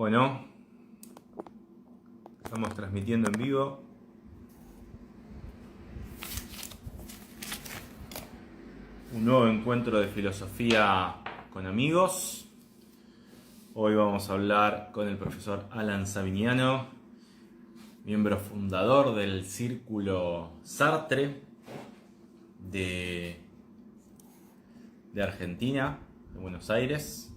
Bueno, estamos transmitiendo en vivo. Un nuevo encuentro de filosofía con amigos. Hoy vamos a hablar con el profesor Alan Sabiniano, miembro fundador del Círculo Sartre de Argentina, de Buenos Aires.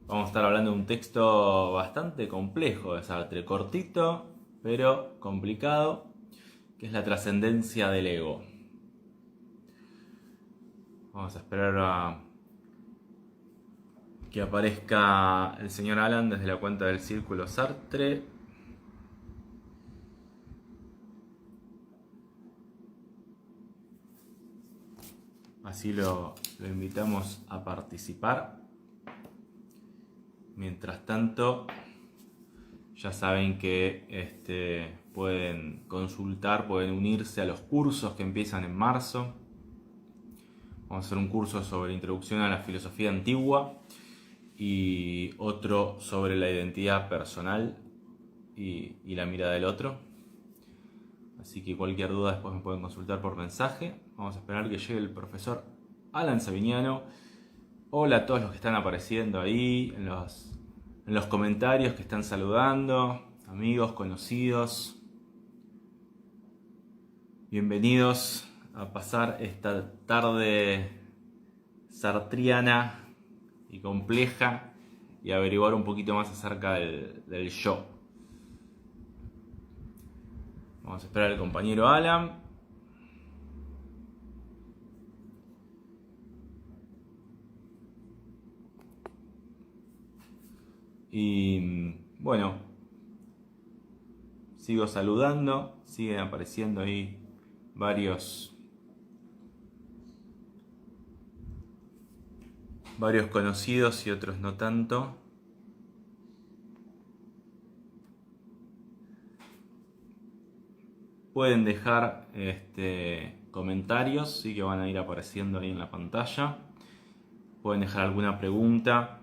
Vamos a estar hablando de un texto bastante complejo de Sartre, cortito pero complicado, que es la trascendencia del ego. Vamos a esperar a que aparezca el señor Alan desde la cuenta del Círculo Sartre. Así lo invitamos a participar. Mientras tanto, ya saben que pueden consultar, pueden unirse a los cursos que empiezan en marzo. Vamos a hacer un curso sobre introducción a la filosofía antigua y otro sobre la identidad personal y la mirada del otro. Así que cualquier duda después me pueden consultar por mensaje. Vamos a esperar que llegue el profesor Alan Sabiniano. Hola a todos los que están apareciendo ahí en los comentarios, que están saludando, amigos, conocidos. Bienvenidos a pasar esta tarde sartriana y compleja y averiguar un poquito más acerca del yo. Vamos a esperar al compañero Alan. Y bueno, sigo saludando, siguen apareciendo ahí varios conocidos y otros no tanto. Pueden dejar comentarios, sí, que van a ir apareciendo ahí en la pantalla. Pueden dejar alguna pregunta.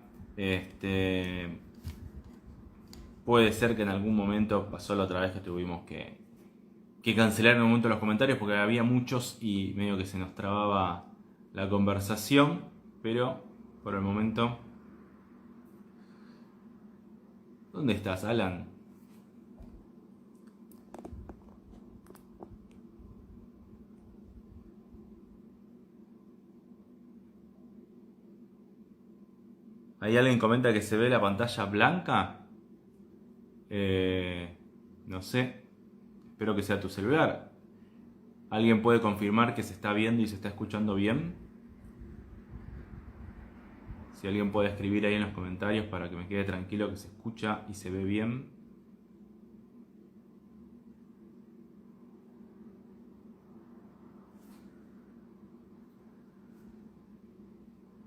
Puede ser que en algún momento, pasó la otra vez que tuvimos que cancelar en un momento los comentarios porque había muchos y medio que se nos trababa la conversación, pero por el momento... ¿Dónde estás, Alan? ¿Ahí alguien comenta que se ve la pantalla blanca? No sé. Espero que sea tu celular. ¿Alguien puede confirmar que se está viendo y se está escuchando bien? Si alguien puede escribir ahí en los comentarios para que me quede tranquilo que se escucha y se ve bien.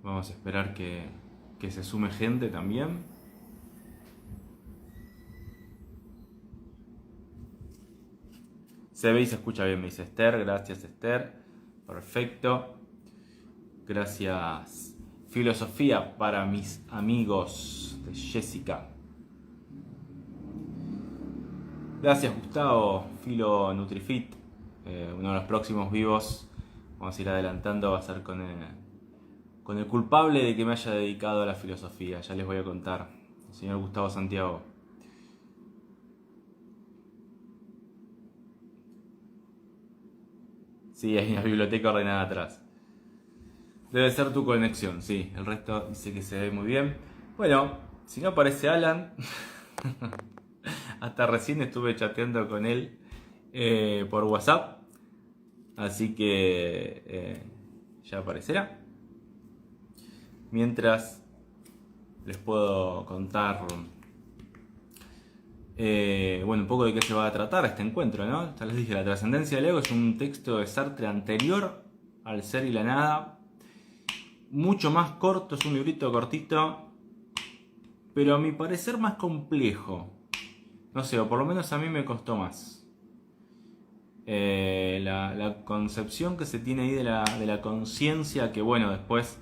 Vamos a esperar que se sume gente también. Se ve y se escucha bien, me dice Esther. Gracias, Esther. Perfecto. Gracias. Filosofía para mis amigos, de Jessica. Gracias, Gustavo. Filo Nutrifit. Uno de los próximos vivos, vamos a ir adelantando, va a ser con el culpable de que me haya dedicado a la filosofía. Ya les voy a contar. El señor Gustavo Santiago. Sí, hay una biblioteca ordenada atrás. Debe ser tu conexión, sí. El resto dice que se ve muy bien. Bueno, si no aparece Alan, hasta recién estuve chateando con él por WhatsApp. Así que ya aparecerá. Mientras les puedo contar un poco de qué se va a tratar este encuentro, ¿no? Ya les dije, La trascendencia del ego es un texto de Sartre anterior al ser y la nada. Mucho más corto, es un librito cortito, pero a mi parecer más complejo. No sé, o por lo menos a mí me costó más. La concepción que se tiene ahí de la conciencia, que bueno, después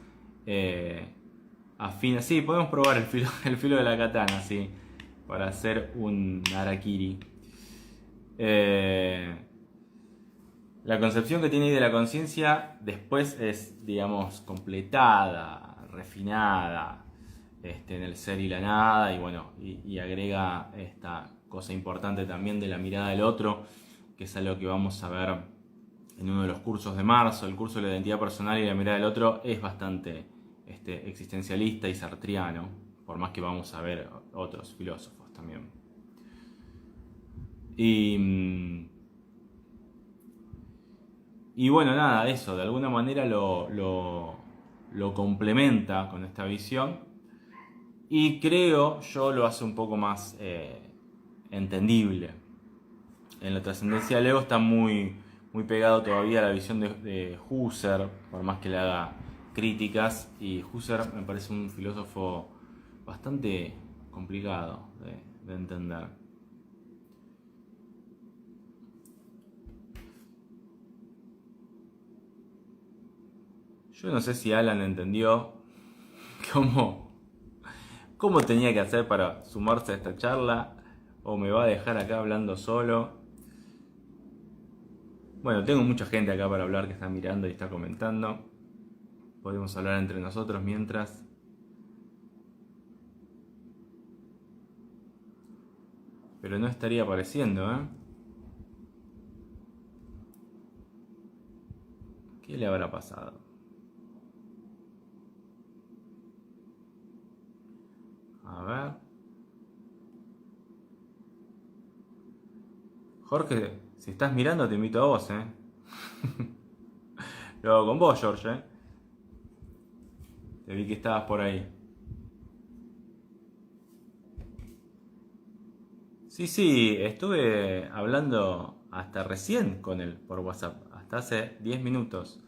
afina. Sí, podemos probar el filo de la katana, sí, para hacer un harakiri. Eh, la concepción que tiene ahí de la conciencia después es, digamos, completada, refinada, en el ser y la nada, y bueno, y agrega esta cosa importante también de la mirada del otro, que es algo que vamos a ver en uno de los cursos de marzo. El curso de la identidad personal y la mirada del otro es bastante existencialista y sartriano, por más que vamos a ver otros filósofos también. Y bueno, nada, eso, de alguna manera lo complementa con esta visión y creo yo lo hace un poco más entendible. En la trascendencia del ego está muy, muy pegado todavía a la visión de Husserl, por más que le haga críticas, y Husserl me parece un filósofo bastante complicado de entender. Yo no sé si Alan entendió cómo tenía que hacer para sumarse a esta charla o me va a dejar acá hablando solo. Bueno, tengo mucha gente acá para hablar que está mirando y está comentando. Podemos hablar entre nosotros mientras. Pero no estaría apareciendo, ¿eh? ¿Qué le habrá pasado? A ver. Jorge, si estás mirando te invito a vos, ¿eh? Lo hago con vos, George, ¿eh? Te vi que estabas por ahí. Sí, sí, estuve hablando hasta recién con él por WhatsApp, hasta hace 10 minutos.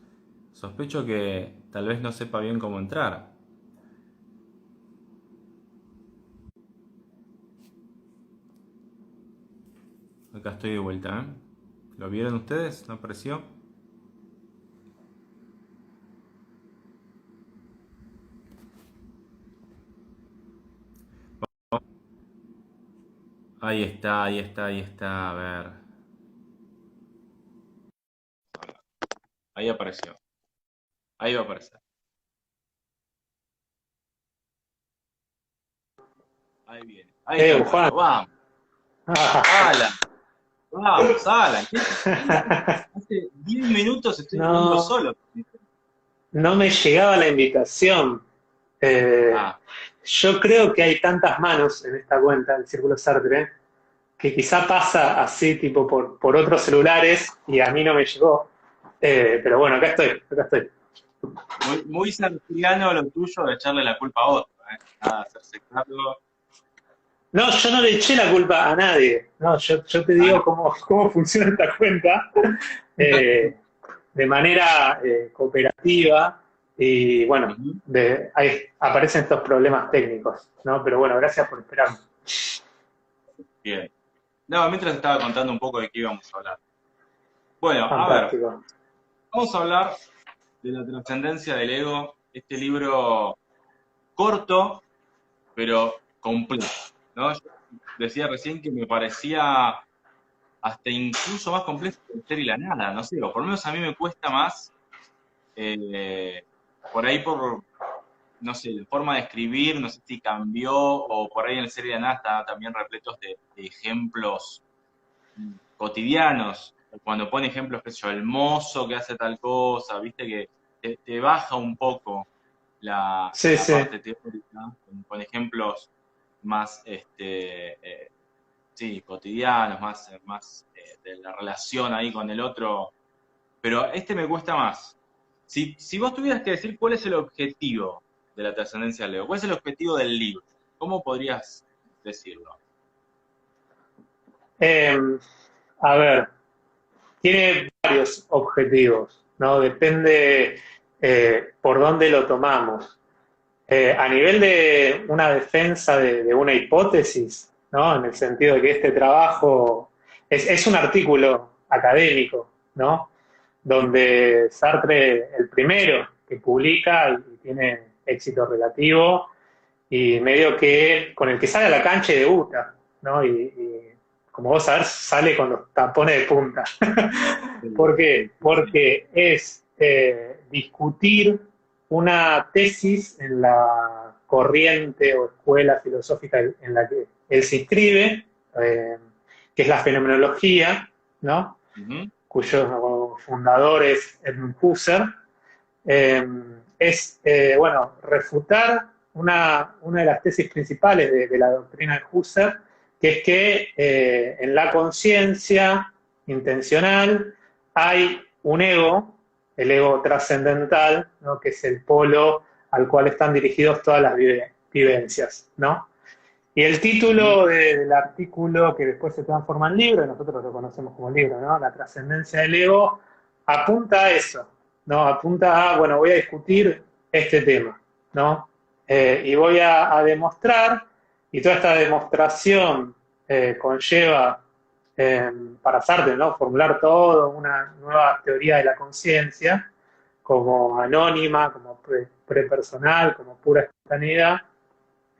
Sospecho que tal vez no sepa bien cómo entrar. Acá estoy de vuelta, ¿eh? ¿Lo vieron ustedes? ¿No apareció? Ahí está, ahí está, ahí está. A ver. Ahí apareció. Ahí va a aparecer. Ahí viene. Ahí está Juan. entrando. Vamos. Alan. Vamos, Alan. Hace 10 minutos estoy hablando No, solo. no me llegaba la invitación. Eh, Ah, yo creo que hay tantas manos en esta cuenta del Círculo Sartre que quizá pasa así tipo por otros celulares y a mí no me llegó. Pero bueno, acá estoy, acá estoy. muy, muy sartriano lo tuyo de echarle la culpa a otro, ¿eh? Nada, hacerse cargo. No, yo no le eché la culpa a nadie. No, yo te Ah, digo cómo funciona esta cuenta eh, de manera cooperativa y bueno, ujú, ahí aparecen estos problemas técnicos, ¿no? Pero bueno, gracias por esperarme. bien. No, mientras estaba contando un poco de qué íbamos a hablar. Bueno, a ver, Fantástico. vamos a hablar de la trascendencia del ego, este libro corto, pero completo, ¿no? Yo decía recién que me parecía hasta incluso más complejo que el ser y la nada, no sé, o por lo menos a mí me cuesta más, eh, por ahí por, no sé, la forma de escribir, no sé si cambió, o por ahí en el ser y la nada está también repletos de ejemplos cotidianos, cuando pone ejemplos, qué sé yo, el mozo que hace tal cosa, viste que te baja un poco Sí, la sí. parte teórica, con ejemplos más, sí, cotidianos, más de la relación ahí con el otro, pero este me cuesta más. Si vos tuvieras que decir cuál es el objetivo de la trascendencia del Leo, cuál es el objetivo del libro, ¿cómo podrías decirlo? Eh, a ver, tiene varios objetivos, ¿no? Depende por dónde lo tomamos. A nivel de una defensa de una hipótesis, ¿no? En el sentido de que este trabajo es un artículo académico, ¿no? Donde Sartre, el primero que publica y tiene éxito relativo y medio que con el que sale a la cancha y debuta, ¿no? Y como vos sabés, sale con los tapones de punta. Sí, ¿Por qué? sí, sí, sí. Porque es discutir una tesis en la corriente o escuela filosófica en la que él se inscribe, eh, que es la fenomenología, ¿no? Ujú. Cuyo fundador es Edmund Husserl, eh, bueno, refutar una de las tesis principales de la doctrina de Husserl, que es que en la conciencia intencional hay un ego, el ego trascendental, ¿no? Que es el polo al cual están dirigidos todas las vivencias, ¿no? Y el Ujú. título del artículo que después se transforma en libro, y nosotros lo conocemos como libro, ¿no? La trascendencia del ego, apunta a eso, ¿no? Apunta a, bueno, voy a discutir este tema, ¿no? Y voy a demostrar, y toda esta demostración conlleva, para Sartre, ¿no? Formular todo una nueva teoría de la conciencia, como anónima, como prepersonal, como pura espontaneidad,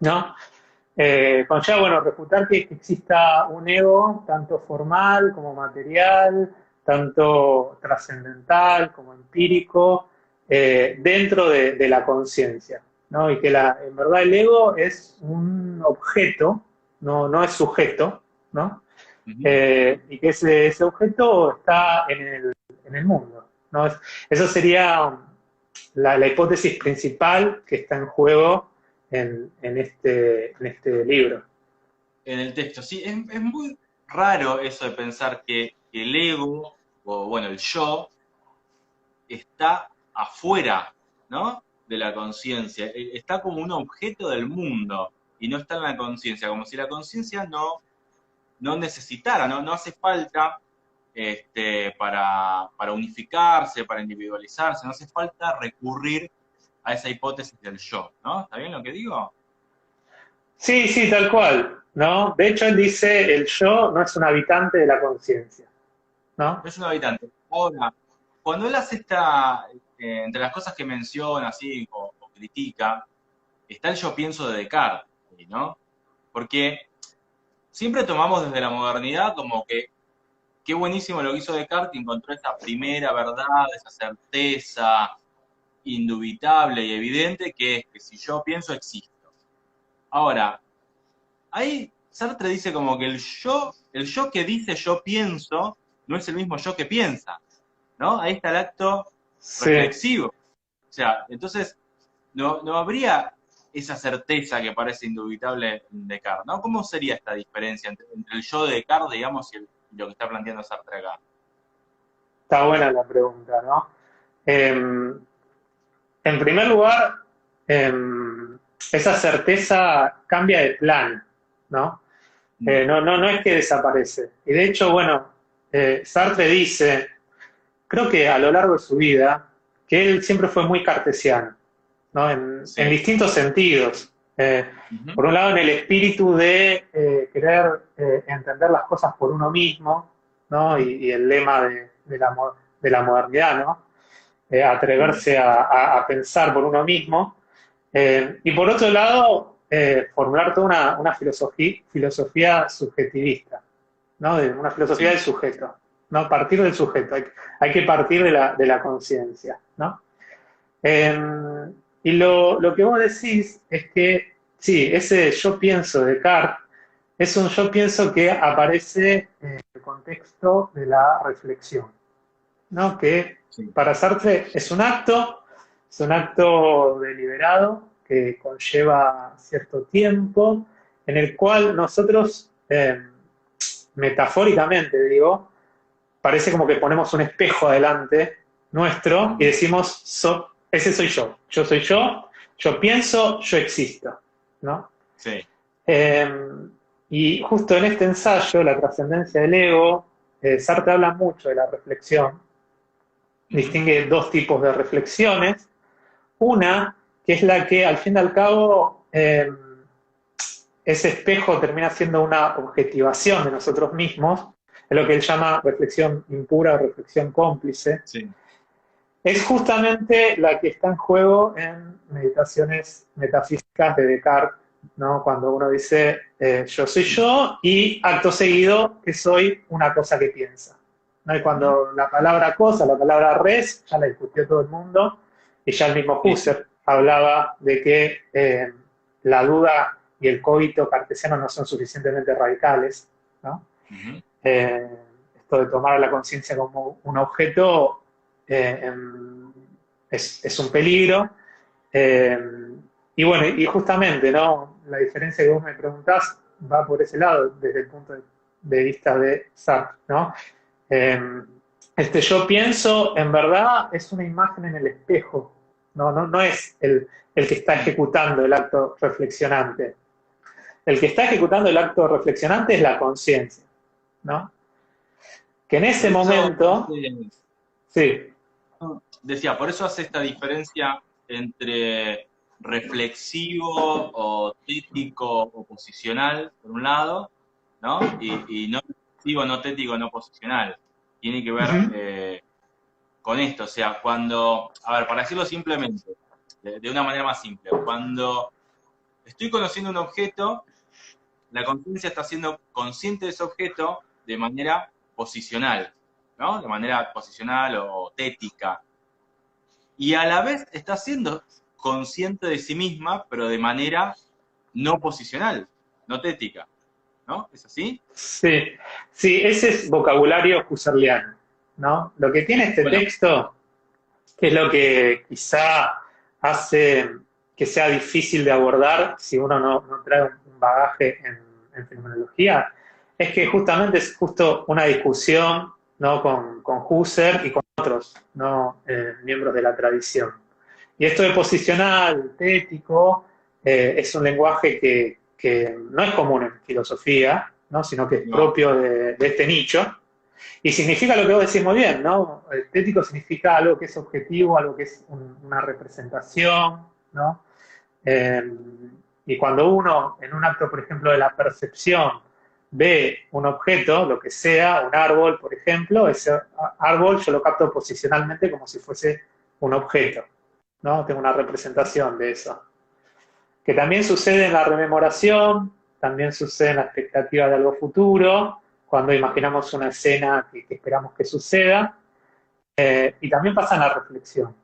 ¿no? Conlleva, bueno, refutar que exista un ego tanto formal como material, tanto trascendental como empírico, dentro de la conciencia, ¿no? Y que en verdad el ego es un objeto, no es sujeto, ¿no? Ujú. Y que ese objeto está en el mundo, ¿no? Eso sería la hipótesis principal que está en juego en este libro. En el texto, sí, es muy raro eso de pensar que el ego, o bueno, el yo, está afuera, ¿no? De la conciencia. Está como un objeto del mundo y no está en la conciencia, como si la conciencia no necesitara, no hace falta para unificarse, para individualizarse, no hace falta recurrir a esa hipótesis del yo, ¿no? ¿Está bien lo que digo? Sí, sí, tal cual, ¿no? De hecho, él dice, el yo no es un habitante de la conciencia, ¿no? No es un habitante. Ahora, cuando él hace entre las cosas que menciona, así, o critica, está el yo pienso de Descartes, ¿no? Porque siempre tomamos desde la modernidad como que qué buenísimo lo que hizo Descartes, que encontró esa primera verdad, esa certeza indubitable y evidente, que es que si yo pienso, existo. Ahora, ahí Sartre dice como que el yo que dice yo pienso, no es el mismo yo que piensa, ¿no? Ahí está el acto Sí. reflexivo. O sea, entonces no habría esa certeza que parece indubitable en Descartes, ¿no? ¿Cómo sería esta diferencia entre el yo de Descartes, digamos, y lo que está planteando Sartre acá? Está buena la pregunta, ¿no? En primer lugar, esa certeza cambia de plan, ¿no? Mm. No es que desaparece. Y de hecho, bueno, Sartre dice, creo que a lo largo de su vida, que él siempre fue muy cartesiano, ¿no? En Sí. distintos sentidos. Ujú. Por un lado, en el espíritu de querer entender las cosas por uno mismo, ¿no? Y el lema de la modernidad, ¿no? Sí. Atreverse a pensar por uno mismo. Y por otro lado, formular toda una filosofía subjetivista, ¿no? Una filosofía Sí. del sujeto, ¿no? Partir del sujeto, hay que partir de la conciencia, ¿no? Y lo que vos decís es que, sí, ese yo pienso de Descartes es un yo pienso que aparece en el contexto de la reflexión, ¿no? Que Sí. para Sartre es un acto deliberado que conlleva cierto tiempo, en el cual nosotros, metafóricamente digo, parece como que ponemos un espejo adelante nuestro y Ujú. decimos, ese soy yo soy yo pienso, yo existo, ¿no? Sí. Eh, y justo en este ensayo, La trascendencia del ego, Sartre habla mucho de la reflexión, Ujú. distingue dos tipos de reflexiones. Una, que es la que al fin y al cabo ese espejo termina siendo una objetivación de nosotros mismos, es lo que él llama reflexión impura o reflexión cómplice, Sí. Es justamente la que está en juego en meditaciones metafísicas de Descartes, ¿no? Cuando uno dice yo soy yo y acto seguido que soy una cosa que piensa. ¿No? Y cuando la palabra cosa, la palabra res, ya la discutió todo el mundo, y ya el mismo Husserl hablaba de que la duda y el cogito cartesiano no son suficientemente radicales, ¿no? Eh, Esto de tomar a la conciencia como un objeto eh, es un peligro. Eh, y bueno, y justamente, ¿no? La diferencia que vos me preguntás va por ese lado, desde el punto de vista de Sartre, ¿no? Eh, yo pienso, en verdad, es una imagen en el espejo, no es el que está ejecutando el acto reflexionante. El que está ejecutando el acto reflexionante es la conciencia, ¿no? Que en ese momento, sí. Decía, por eso hace esta diferencia entre reflexivo o tético o posicional, por un lado, ¿no? Y no reflexivo, no tético, no posicional. Tiene que ver con esto, o sea, cuando, a ver, para decirlo simplemente, de una manera más simple, cuando estoy conociendo un objeto, la conciencia está siendo consciente de ese objeto de manera posicional, ¿no? De manera posicional o tética. Y a la vez está siendo consciente de sí misma, pero de manera no posicional, no tética, ¿no? ¿Es así? Sí, sí, ese es vocabulario husserliano, ¿no? Lo que tiene este texto, que es lo que quizá hace que sea difícil de abordar si uno no trae un bagaje en fenomenología, es que justamente es justo una discusión, ¿no? con Husserl y con otros, ¿no? Miembros de la tradición. Y esto de posicional, tético, es un lenguaje que no es común en filosofía, ¿no? Sino que es propio de este nicho. Y significa lo que vos decís muy bien, ¿no? Estético significa algo que es objetivo, algo que es una representación, ¿no? Y cuando uno, en un acto, por ejemplo, de la percepción, ve un objeto, lo que sea, un árbol, por ejemplo, ese árbol yo lo capto posicionalmente como si fuese un objeto, ¿no? Tengo una representación de eso. Que también sucede en la rememoración, también sucede en la expectativa de algo futuro, cuando imaginamos una escena que esperamos que suceda, y también pasa en la reflexión.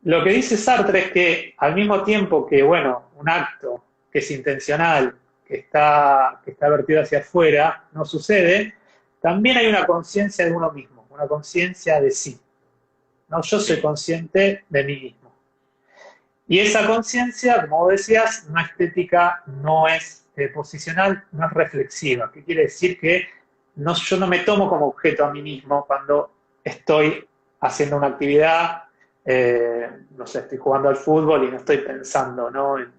Lo que dice Sartre es que al mismo tiempo que, bueno, un acto que es intencional, que está vertido hacia afuera, no sucede, también hay una conciencia de uno mismo, una conciencia de sí. ¿No? Yo soy consciente de mí mismo. Y esa conciencia, como vos decías, no es tética, no es posicional, no es reflexiva. ¿Qué quiere decir? Que yo no me tomo como objeto a mí mismo cuando estoy haciendo una actividad, no sé, estoy jugando al fútbol y no estoy pensando, ¿no? En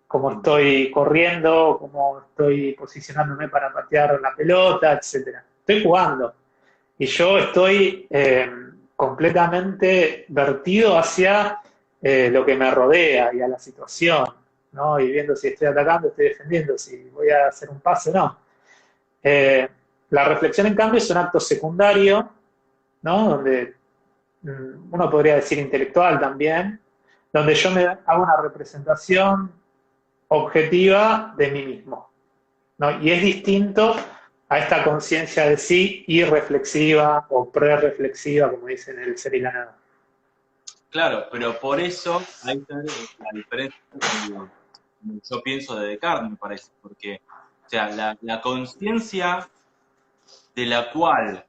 cómo estoy corriendo, cómo estoy posicionándome para patear la pelota, etc. Estoy jugando. Y yo estoy completamente vertido hacia lo que me rodea y a la situación, ¿no? Y viendo si estoy atacando, estoy defendiendo, si voy a hacer un pase o no. La reflexión, en cambio, es un acto secundario, ¿no? Donde uno podría decir intelectual también, donde yo me hago una representación objetiva de mí mismo, ¿no? Y es distinto a esta conciencia de sí irreflexiva o prereflexiva, como dicen el ser y la nada. Claro, pero por eso ahí está la diferencia que yo pienso de Descartes, me parece, porque, o sea, la conciencia de la cual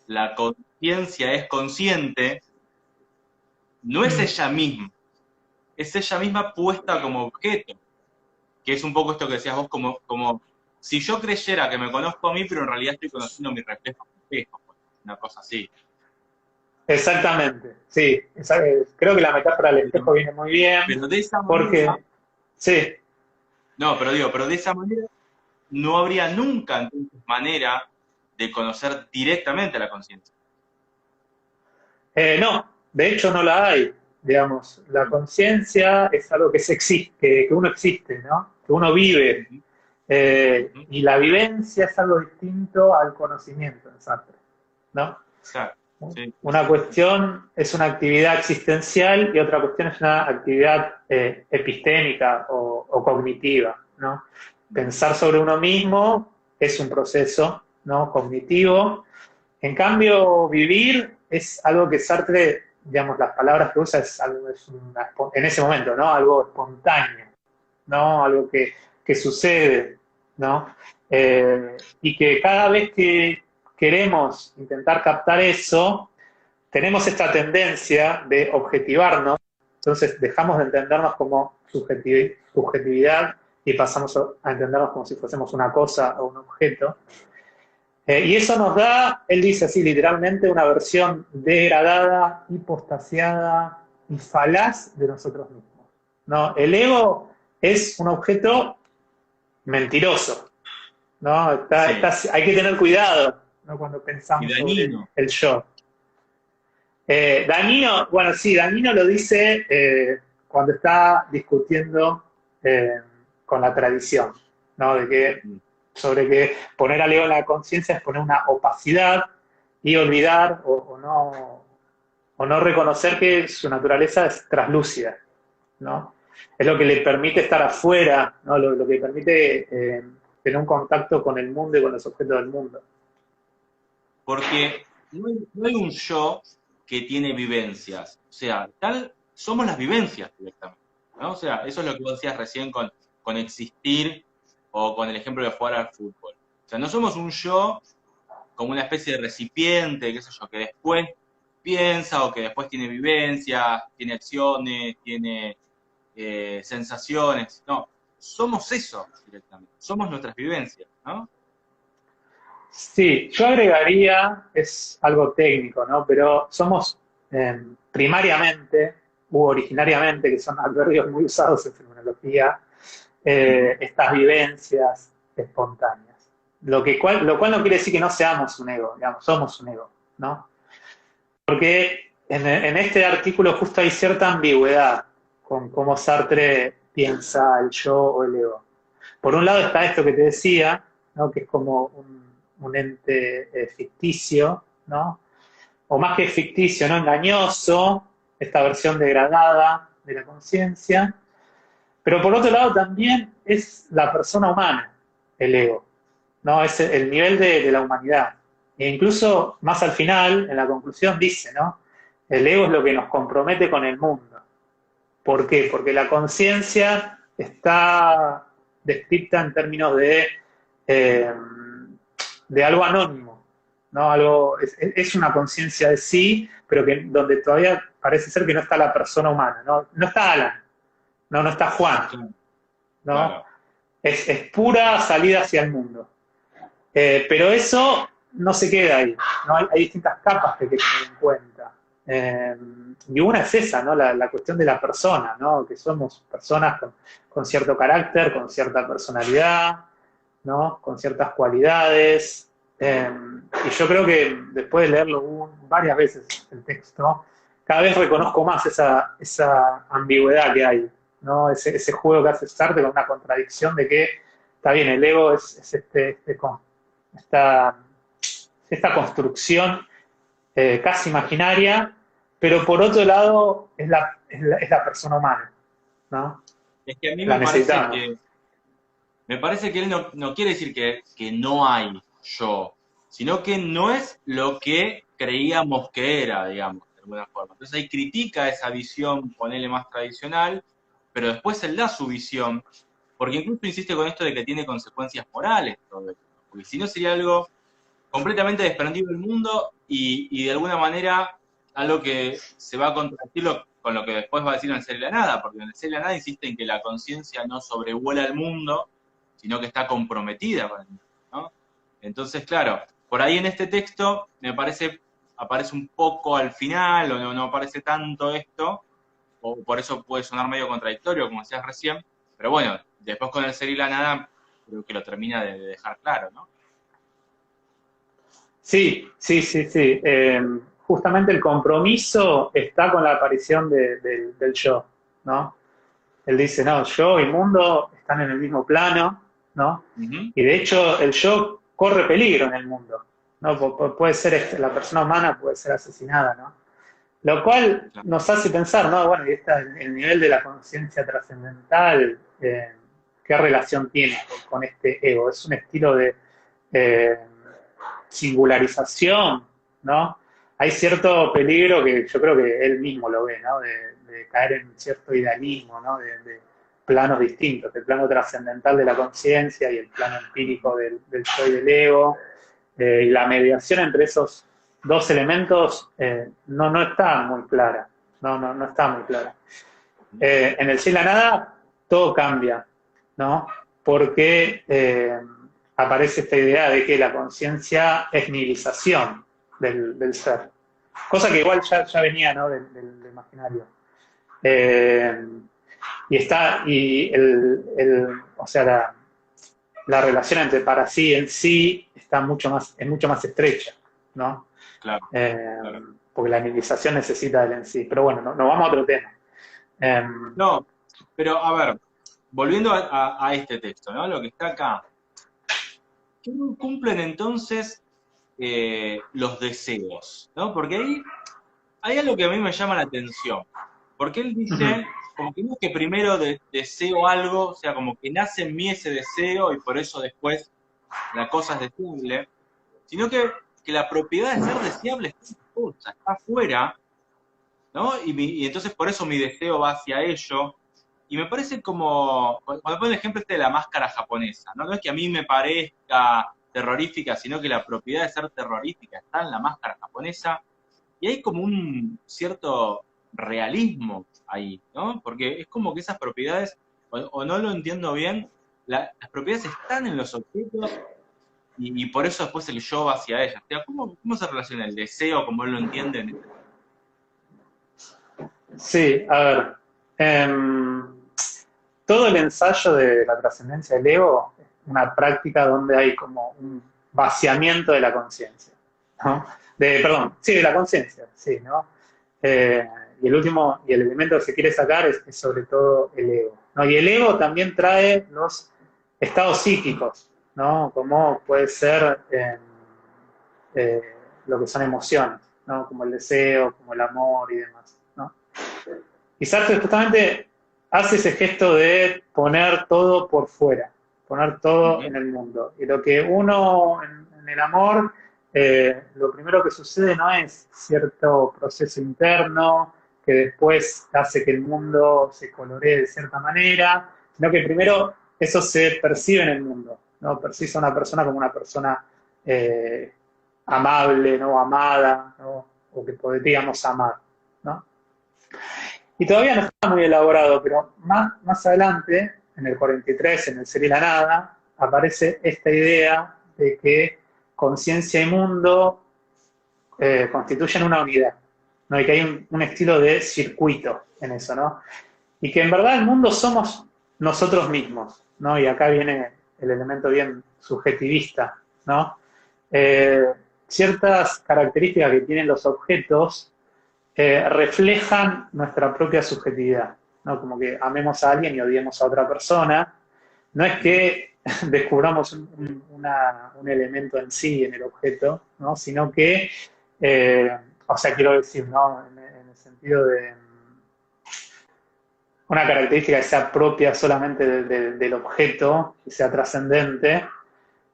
la conciencia es consciente, no es ella misma, es ella misma puesta como objeto, que es un poco esto que decías vos, como si yo creyera que me conozco a mí, pero en realidad estoy conociendo mi reflejo en el espejo, una cosa así. Exactamente, sí. Creo que la metáfora del espejo viene muy bien, Pero de esa manera, porque, sí. no, pero de esa manera no habría nunca entonces manera de conocer directamente a la conciencia. No, de hecho no la hay, digamos. La conciencia es algo que existe, que uno existe, ¿no? Que uno vive. Y la vivencia es algo distinto al conocimiento en Sartre, ¿no? Exacto. Sí, Una cuestión es una actividad existencial y otra cuestión es una actividad epistémica o cognitiva, ¿no? Pensar sobre uno mismo es un proceso, ¿no? Cognitivo. En cambio, vivir es algo que Sartre, digamos, las palabras que usa es algo, en ese momento, ¿no? Algo espontáneo, ¿no? Algo que sucede, ¿no? Y que cada vez que queremos intentar captar eso, tenemos esta tendencia de objetivarnos, entonces dejamos de entendernos como subjetividad y pasamos a entendernos como si fuésemos una cosa o un objeto. Y eso nos da, él dice así literalmente, una versión degradada, hipostasiada y falaz de nosotros mismos. ¿No? El ego es un objeto mentiroso. ¿No? Hay que tener cuidado, ¿no? Cuando pensamos sobre el yo. Dañino, bueno, sí, Dañino lo dice cuando está discutiendo con la tradición, ¿no? Sobre que poner al ego en la conciencia es poner una opacidad y olvidar o no reconocer que su naturaleza es traslúcida, ¿no? Es lo que le permite estar afuera, ¿no? Lo que permite tener un contacto con el mundo y con los objetos del mundo. Porque no hay un yo que tiene vivencias. O sea, somos las vivencias directamente, ¿no? O sea, eso es lo que vos decías recién con existir o con el ejemplo de jugar al fútbol. O sea, no somos un yo como una especie de recipiente, qué sé yo, que después piensa o que después tiene vivencias, tiene acciones, tiene sensaciones. No, somos eso directamente, somos nuestras vivencias, ¿no? Sí, yo agregaría, es algo técnico, ¿no? Pero somos primariamente u originariamente, que son adverbios muy usados en fenomenología, estas vivencias espontáneas. Lo cual no quiere decir que no seamos un ego, digamos, somos un ego, ¿no? Porque en este artículo justo hay cierta ambigüedad con cómo Sartre piensa el yo o el ego. Por un lado está esto que te decía, ¿no? Que es como un ente ficticio, ¿no? O más que ficticio, ¿no? Engañoso, esta versión degradada de la conciencia. Pero por otro lado también es la persona humana, el ego, ¿no? Es el nivel de la humanidad. E incluso más al final, en la conclusión, dice, ¿no? El ego es lo que nos compromete con el mundo. ¿Por qué? Porque la conciencia está descrita en términos de algo anónimo, ¿no? Es una conciencia de sí, pero donde todavía parece ser que no está la persona humana, ¿no? No está Alan, no está Juan, ¿no? Claro. Es pura salida hacia el mundo. Pero eso no se queda ahí, ¿no? Hay distintas capas que hay que tener en cuenta. Y una es esa, ¿no? La cuestión de la persona, ¿no? Que somos personas con cierto carácter, con cierta personalidad, ¿no? Con ciertas cualidades. Y yo creo que después de leerlo varias veces el texto, cada vez reconozco más esa ambigüedad que hay, ¿no? Ese juego que hace Sartre con una contradicción de que, está bien, el ego es esta construcción casi imaginaria, pero por otro lado es la persona humana, ¿no? Es que a mí La necesitamos. me parece que él no quiere decir que no hay yo, sino que no es lo que creíamos que era, digamos, de alguna forma. Entonces ahí critica esa visión, ponele más tradicional, pero después él da su visión, porque incluso insiste con esto de que tiene consecuencias morales todo esto, porque si no sería algo completamente desprendido del mundo y de alguna manera algo que se va a contradecir con lo que después va a decir en el Ser y la Nada, porque en el Ser y la Nada insiste en que la conciencia no sobrevuela el mundo, sino que está comprometida con el mundo, ¿no? Entonces, claro, por ahí en este texto me parece, aparece un poco al final, o no aparece tanto esto, o por eso puede sonar medio contradictorio, como decías recién, pero bueno, después con el Ser y la Nada creo que lo termina de dejar claro, ¿no? Sí. Justamente el compromiso está con la aparición del yo, ¿no? Él dice, no, yo y mundo están en el mismo plano, ¿no? Uh -huh. Y de hecho el yo corre peligro en el mundo, ¿no? Puede ser, la persona humana puede ser asesinada, ¿no? Lo cual Claro. nos hace pensar, ¿no? Bueno, y el nivel de la conciencia trascendental, ¿qué relación tiene con este ego? Es un estilo de eh, singularización, ¿no? Hay cierto peligro que yo creo que él mismo lo ve, ¿no? De caer en cierto idealismo, ¿no? De planos distintos, el plano trascendental de la conciencia y el plano empírico del yo y del ego. Y la mediación entre esos dos elementos no está muy clara. No está muy clara. En el sí y la nada todo cambia, ¿no? Porque aparece esta idea de que la conciencia es nihilización del ser. Cosa que igual ya venía, ¿no? Del imaginario. Eh, o sea, la relación entre para sí en sí es mucho más estrecha, ¿no? Claro, Eh, claro. porque la nivelización necesita del en sí. Pero bueno, nos vamos a otro tema. Eh, No, pero a ver, volviendo a este texto, ¿no? Lo que está acá. ¿Qué no cumplen entonces los deseos? ¿No? Porque ahí hay algo que a mí me llama la atención. Porque él uh-huh. dice, como que no es que primero deseo algo, o sea, como que nace en mí ese deseo y por eso después la cosa es deseable, sino que la propiedad de ser deseable está en la cosa, está afuera, ¿no? Y entonces por eso mi deseo va hacia ello. Y me parece como, cuando pone el ejemplo este de la máscara japonesa, ¿no? No es que a mí me parezca terrorífica, sino que la propiedad de ser terrorífica está en la máscara japonesa. Y hay como un cierto realismo ahí, ¿no? Porque es como que esas propiedades, o no lo entiendo bien, las propiedades están en los objetos y por eso después el yo va hacia ellas. O sea, ¿cómo se relaciona el deseo, como él lo entiende, en este? Sí, a ver. Todo el ensayo de la trascendencia del ego es una práctica donde hay como un vaciamiento de la conciencia, ¿no? Perdón, sí, de la conciencia, sí, ¿no? Eh, y el último, y el elemento que se quiere sacar es sobre todo el ego, ¿no? Y el ego también trae los estados psíquicos, ¿no? Como puede ser eh, lo que son emociones, ¿no? Como el deseo, como el amor y demás, ¿no? Y Sartre justamente hace ese gesto de poner todo por fuera, poner todo Ujú. en el mundo. Y lo que uno en el amor, lo primero que sucede no es cierto proceso interno que después hace que el mundo se coloree de cierta manera, sino que primero eso se percibe en el mundo, ¿no? Percibe a una persona como una persona eh, amable, ¿no? Amada, ¿no? O que podríamos amar, ¿no? Y todavía no está muy elaborado, pero más adelante, en el 43, en el Ser y la Nada, aparece esta idea de que conciencia y mundo constituyen una unidad, ¿no? Y que hay un estilo de circuito en eso, ¿no? Y que en verdad el mundo somos nosotros mismos, ¿no? Y acá viene el elemento bien subjetivista, ¿no? Eh, Ciertas características que tienen los objetos reflejan nuestra propia subjetividad, ¿no? Como que amemos a alguien y odiemos a otra persona. No es que descubramos un elemento en sí, en el objeto, ¿no? Sino que, o sea, quiero decir, ¿no? En el sentido de una característica que sea propia solamente del objeto, que sea trascendente,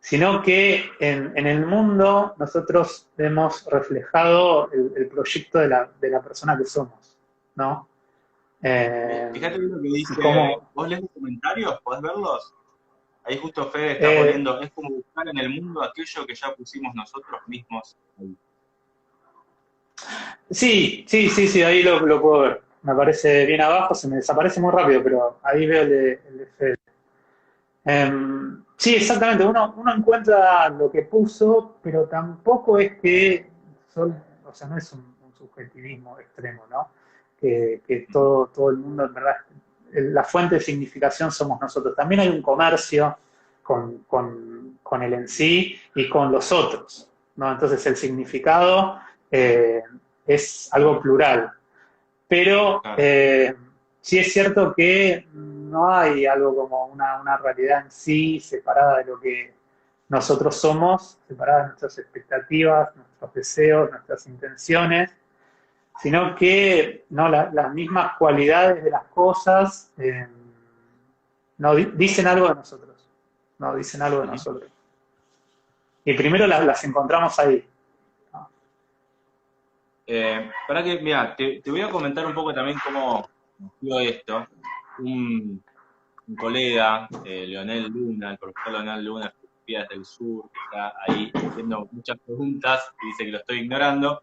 sino que en el mundo nosotros vemos reflejado el proyecto de la persona que somos, ¿no? Eh, Fíjate bien lo que y dice, cómo, ¿vos lees los comentarios? ¿Podés verlos? Ahí justo Fede está eh, poniendo, es como buscar en el mundo aquello que ya pusimos nosotros mismos ahí. sí, ahí lo puedo ver. Me aparece bien abajo, se me desaparece muy rápido, pero ahí veo el de Fede. Sí, exactamente, uno encuentra lo que puso, pero tampoco es que, o sea, no es un subjetivismo extremo, ¿no? Que todo el mundo, en verdad, la fuente de significación somos nosotros. También hay un comercio con el en sí y con los otros, ¿no? Entonces el significado eh, es algo plural, pero Claro. sí es cierto que no hay algo como una realidad en sí separada nosotros somos separadas de nuestras expectativas, nuestros deseos, nuestras intenciones, sino que no, las mismas cualidades de las cosas no, dicen algo de nosotros, no dicen algo de nosotros. Y primero las encontramos ahí. ¿No? Para que, mira, te voy a comentar un poco también cómo nació esto. Un colega, Leonel Luna, el profesor Leonel Luna, de Filosofía del Sur, que está ahí haciendo muchas preguntas y dice que lo estoy ignorando.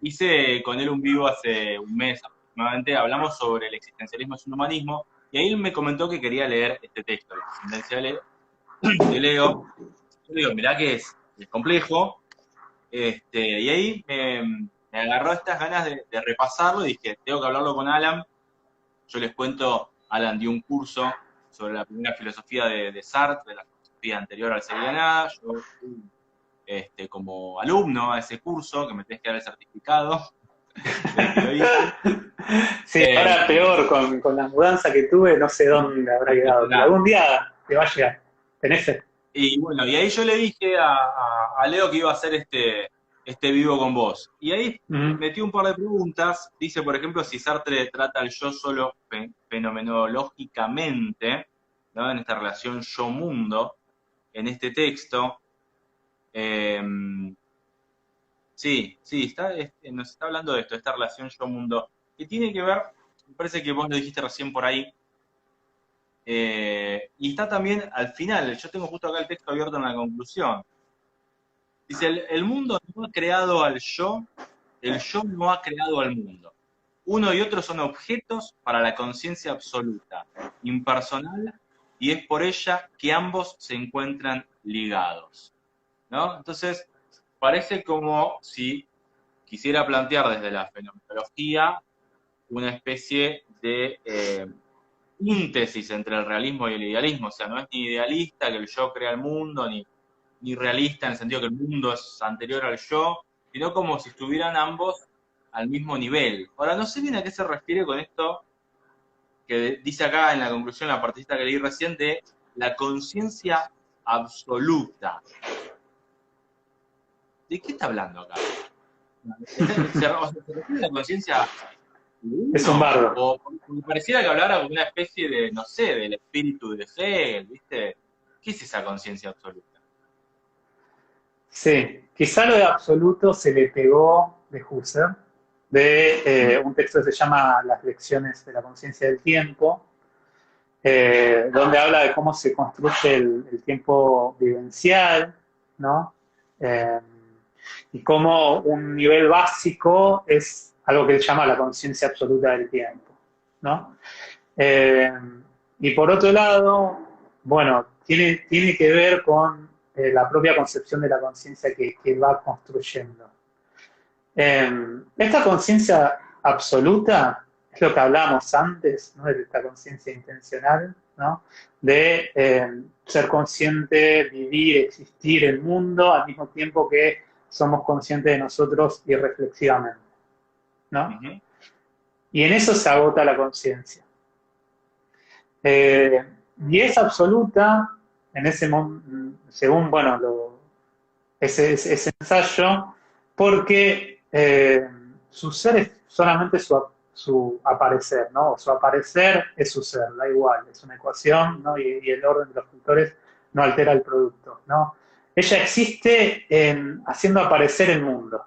Hice con él un vivo hace un mes aproximadamente, hablamos sobre el existencialismo y el humanismo, y ahí él me comentó que quería leer este texto, la existencia de Leo. Yo le digo, mirá que es complejo, y ahí me agarró estas ganas de repasarlo y dije, tengo que hablarlo con Alan. Yo les cuento, Alan dio un curso sobre la primera filosofía de Sartre, de la filosofía anterior al Hegeliana. Yo fui como alumno a ese curso, que me tenés que dar el certificado. Sí, ahora peor, con la mudanza que tuve, no sé dónde habrá quedado, pero algún día te va a llegar. ¿Tenés fe? Y bueno, y ahí yo le dije a Leo que iba a hacer este vivo con vos. Y ahí metí un par de preguntas. Dice, por ejemplo, si Sartre trata al yo solo fenomenológicamente, ¿no? En esta relación yo-mundo, en este texto. Sí, nos está hablando de esto, esta relación yo-mundo, que tiene que ver, me parece que vos lo dijiste recién por ahí, y está también al final. Yo tengo justo acá el texto abierto en la conclusión. Dice, el mundo no ha creado al yo, el yo no ha creado al mundo. Uno y otro son objetos para la conciencia absoluta, impersonal, y es por ella que ambos se encuentran ligados, ¿no? Entonces, parece como si quisiera plantear desde la fenomenología una especie de síntesis entre el realismo y el idealismo. O sea, no es ni idealista que el yo crea el mundo, ni realista en el sentido que el mundo es anterior al yo, sino como si estuvieran ambos al mismo nivel. Ahora, no sé bien a qué se refiere con esto que dice acá en la conclusión, la partecita que leí recién, de la conciencia absoluta. ¿De qué está hablando acá? ¿Se refiere a la conciencia? Es un bardo. O pareciera que hablara como una especie de, no sé, del espíritu de Hegel, ¿viste? ¿Qué es esa conciencia absoluta? Sí, quizá lo de absoluto se le pegó de Husserl, de un texto que se llama Las lecciones de la conciencia del tiempo, donde habla de cómo se construye el tiempo vivencial, ¿no? Y cómo un nivel básico es algo que él llama la conciencia absoluta del tiempo, ¿no? Y por otro lado, bueno, tiene que ver con la propia concepción de la conciencia que va construyendo. Esta conciencia absoluta es lo que hablábamos antes, ¿no? De esta conciencia intencional, ¿no? De ser consciente, vivir, existir el mundo al mismo tiempo que somos conscientes de nosotros irreflexivamente, ¿no? Y en eso se agota la conciencia. Y es absoluta en ese según, bueno, ese ensayo, porque su ser es solamente su aparecer, ¿no? Su aparecer es su ser, da igual, es una ecuación, ¿no? Y el orden de los factores no altera el producto, ¿no? Ella existe haciendo aparecer el mundo,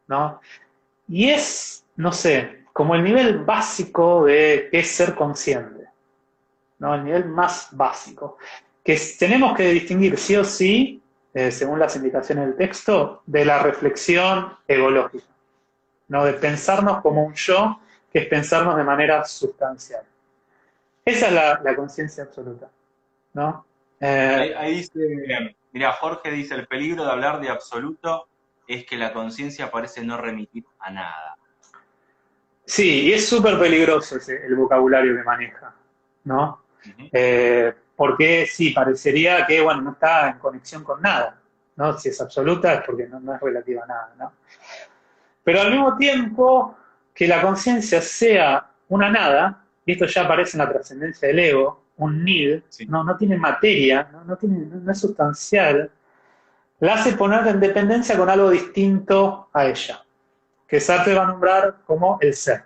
¿no? Y es, no sé, como el nivel básico de qué es ser consciente, ¿no? El nivel más básico, que tenemos que distinguir sí o sí, según las indicaciones del texto, de la reflexión egológica, ¿no? De pensarnos como un yo, que es pensarnos de manera sustancial. Esa es la conciencia absoluta, ¿no? Ahí dice, mira, Jorge dice, el peligro de hablar de absoluto es que la conciencia parece no remitir a nada. Sí, y es súper peligroso el vocabulario que maneja, ¿no? Porque sí, parecería que, bueno, no está en conexión con nada, ¿no? Si es absoluta es porque no es relativa a nada, ¿no? Pero al mismo tiempo que la conciencia sea una nada, y esto ya aparece en la trascendencia del ego, un need, Sí. no tiene materia, no es sustancial, la hace poner en dependencia con algo distinto a ella, que Sartre va a nombrar como el ser,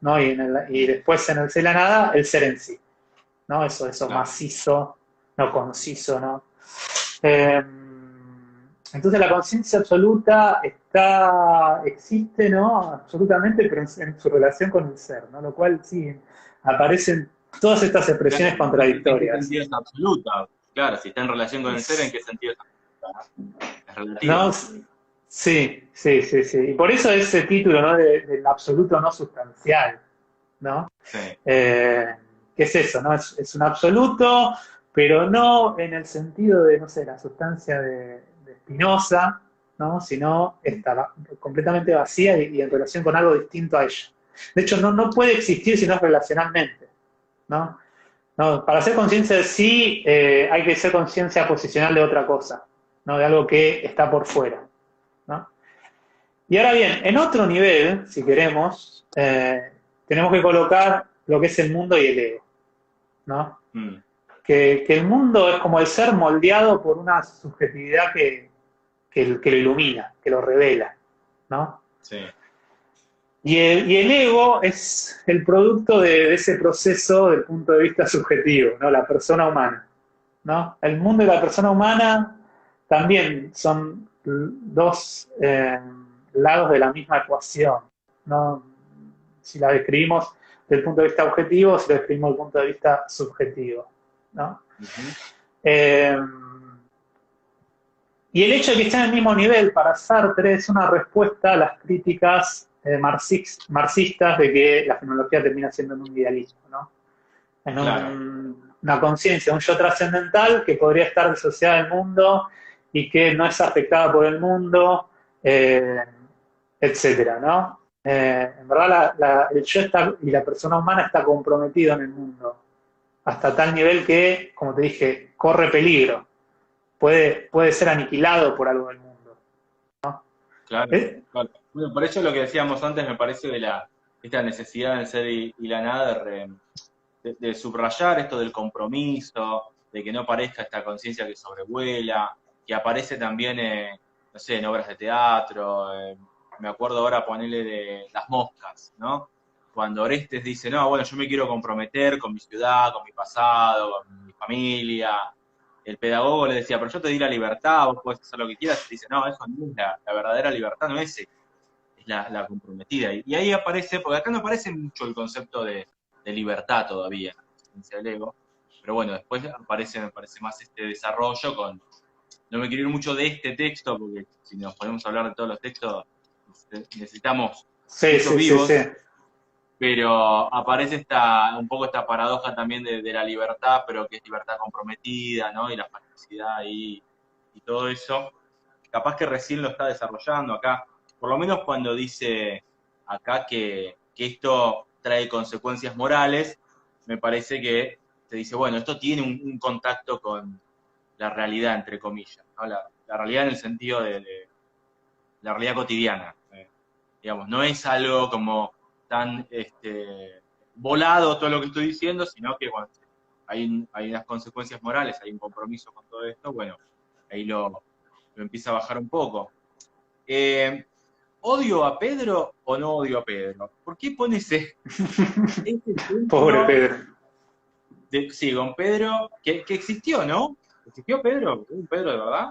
¿no? Y después en el ser y la nada, el ser en sí, ¿no? Eso Claro. macizo, no conciso, ¿no? Eh, entonces la conciencia absoluta existe, ¿no? Absolutamente, pero en su relación con el ser, ¿no? Lo cual sí, aparecen todas estas Claro, expresiones ¿en qué contradictorias. sentido es absoluta? Claro, si está en relación con el ser, ¿en qué sentido es absoluta? Es relativa. ¿No? Sí, sí, sí, sí. Y por eso ese título, ¿no? Del absoluto no sustancial, ¿no? Sí. Eh, ¿Qué es eso? ¿No? Es un absoluto, pero no en el sentido de, no sé, la sustancia de Spinoza, ¿no? Sino está completamente vacía y en relación con algo distinto a ella. De hecho, no puede existir si no es relacionalmente, ¿no? No, para hacer conciencia de sí, hay que ser conciencia posicional de otra cosa, ¿no? De algo que está por fuera, ¿no? Y ahora bien, en otro nivel, si queremos, tenemos que colocar lo que es el mundo y el ego, ¿no? Mm, Que el mundo es como el ser moldeado por una subjetividad que lo ilumina, que lo revela, ¿no? sí. Y el ego es el producto de ese proceso desde el punto de vista subjetivo, ¿no? La persona humana, ¿no? El mundo y la persona humana también son dos lados de la misma ecuación, ¿no? Si la describimos desde el punto de vista objetivo, si la describimos desde el punto de vista subjetivo, ¿no? Ujú. Eh, y el hecho de que esté en el mismo nivel para Sartre es una respuesta a las críticas marxistas de que la fenomenología termina siendo en un idealismo, ¿no? En Claro. una conciencia, un yo trascendental que podría estar disociada del mundo y que no es afectada por el mundo, eh, etcétera, ¿no? En verdad, el yo y la persona humana está comprometido en el mundo, hasta tal nivel que, como te dije, corre peligro, puede ser aniquilado por algo del mundo. Claro, ¿Eh? claro. Bueno, por eso lo que decíamos antes me parece de esta necesidad del ser y la nada de subrayar esto del compromiso, de que no parezca esta conciencia que sobrevuela, que aparece también, no sé, en obras de teatro, me acuerdo ahora ponerle de Las Moscas, ¿no? Cuando Orestes dice, no, bueno, yo me quiero comprometer con mi ciudad, con mi pasado, con mi familia. El pedagogo le decía, pero yo te di la libertad, vos podés hacer lo que quieras, y dice, no, eso no es la verdadera libertad, no es la comprometida. Y ahí aparece, porque acá no aparece mucho el concepto de libertad todavía en la existencia del ego, pero bueno, después aparece, me parece más este desarrollo con, no me quiero ir mucho de este texto, porque si nos ponemos a hablar de todos los textos, necesitamos Sí, muchos sí, sí, sí. vivos, pero aparece un poco esta paradoja también de la libertad, pero que es libertad comprometida, ¿no? Y la felicidad y todo eso. Capaz que recién lo está desarrollando acá, por lo menos cuando dice acá que esto trae consecuencias morales, me parece que se dice, bueno, esto tiene un contacto con la realidad, entre comillas, ¿no? La realidad en el sentido de la realidad cotidiana. Digamos, no es algo como tan volado todo lo que estoy diciendo, sino que bueno, hay unas consecuencias morales, hay un compromiso con todo esto, bueno, ahí lo empieza a bajar un poco. ¿Odio a Pedro o no odio a Pedro? ¿Por qué pones ese Pobre ejemplo Pedro. sí, con Pedro, que existió, ¿no? ¿Existió Pedro? ¿Un Pedro de verdad?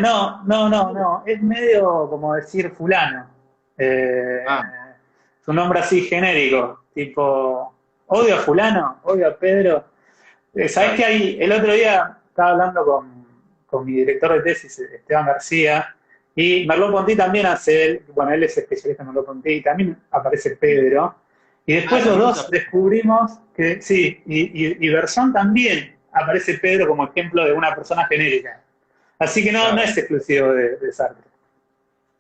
No. Es medio como decir fulano. Eh, Ah, Su nombre así genérico. Tipo, odio a fulano, odio a Pedro. ¿Sabés claro. que hay? El otro día estaba hablando con mi director de tesis, Esteban García, y Merleau-Ponty también hace, bueno, él es especialista en Merleau-Ponty, y también aparece Pedro. Y Ah, después los también usa dos descubrimos que sí, y Berzón también aparece Pedro como ejemplo de una persona genérica. Así que no claro. es exclusivo de Sartre.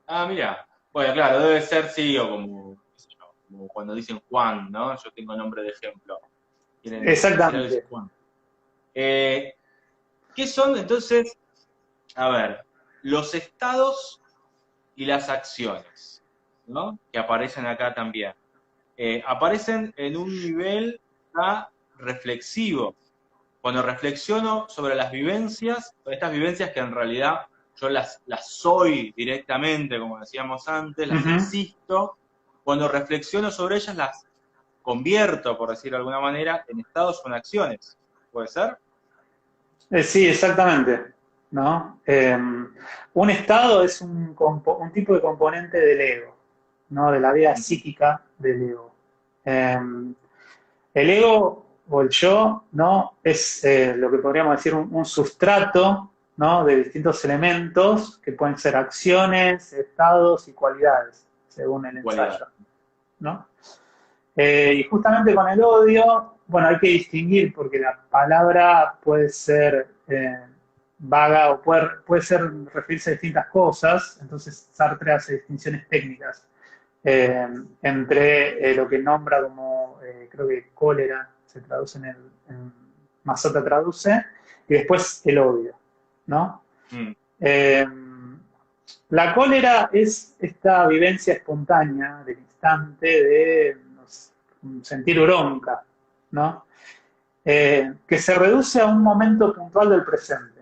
Ah, mira. Bueno, claro, debe ser sí, o como, qué sé yo, como cuando dicen Juan, ¿no? Yo tengo nombre de ejemplo. Quieren decir algo, dicen Exactamente. Juan. Eh, ¿Qué son entonces, a ver, los estados y las acciones, ¿no? Que aparecen acá también. Aparecen en un nivel ya reflexivo. Cuando reflexiono sobre las vivencias, estas vivencias que en realidad yo las soy directamente, como decíamos antes, las Ujú. existo, cuando reflexiono sobre ellas las convierto, por decirlo de alguna manera, en estados o en acciones. ¿Puede ser? Sí, exactamente, ¿no? Un estado es un tipo de componente del ego, ¿no? De la vida Ujú. psíquica del ego. Eh, el ego o el yo, ¿no? Es lo que podríamos decir un sustrato, ¿no? De distintos elementos que pueden ser acciones, estados y cualidades, según el Cualidad. ensayo, ¿no? Y justamente con el odio, bueno, hay que distinguir porque la palabra puede ser vaga o puede ser referirse a distintas cosas, entonces Sartre hace distinciones técnicas eh, entre lo que nombra como, creo que cólera, se traduce en Mazota traduce, y después el odio, ¿no? Mm, Eh, la cólera es esta vivencia espontánea del instante de no sé, sentir bronca, ¿no? Que se reduce a un momento puntual del presente,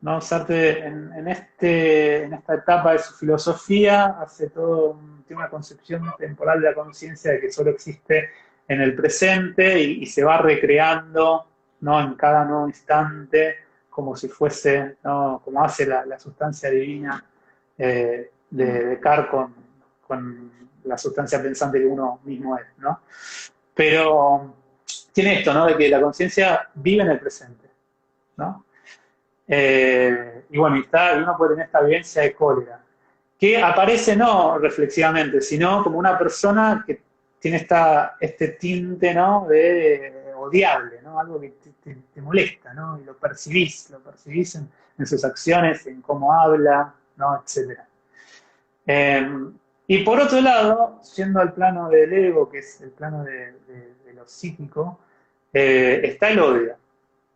¿no? Sartre en esta etapa de su filosofía hace tiene una concepción temporal de la conciencia de que solo existe en el presente y se va recreando, ¿no? En cada nuevo instante como si fuese, ¿no? Como hace la sustancia divina mm, de Descartes con la sustancia pensante que uno mismo es, ¿no? Pero tiene esto, ¿no? De que la conciencia vive en el presente, ¿no? Y bueno, y uno puede tener esta vivencia de cólera, que aparece no reflexivamente, sino como una persona que tiene este tinte, ¿no? De odiable, ¿no? Algo que te molesta, ¿no? Y lo percibís en sus acciones, en cómo habla, ¿no? Etcétera. Eh, y por otro lado, siendo el plano del ego, que es el plano de lo psíquico, está el odio,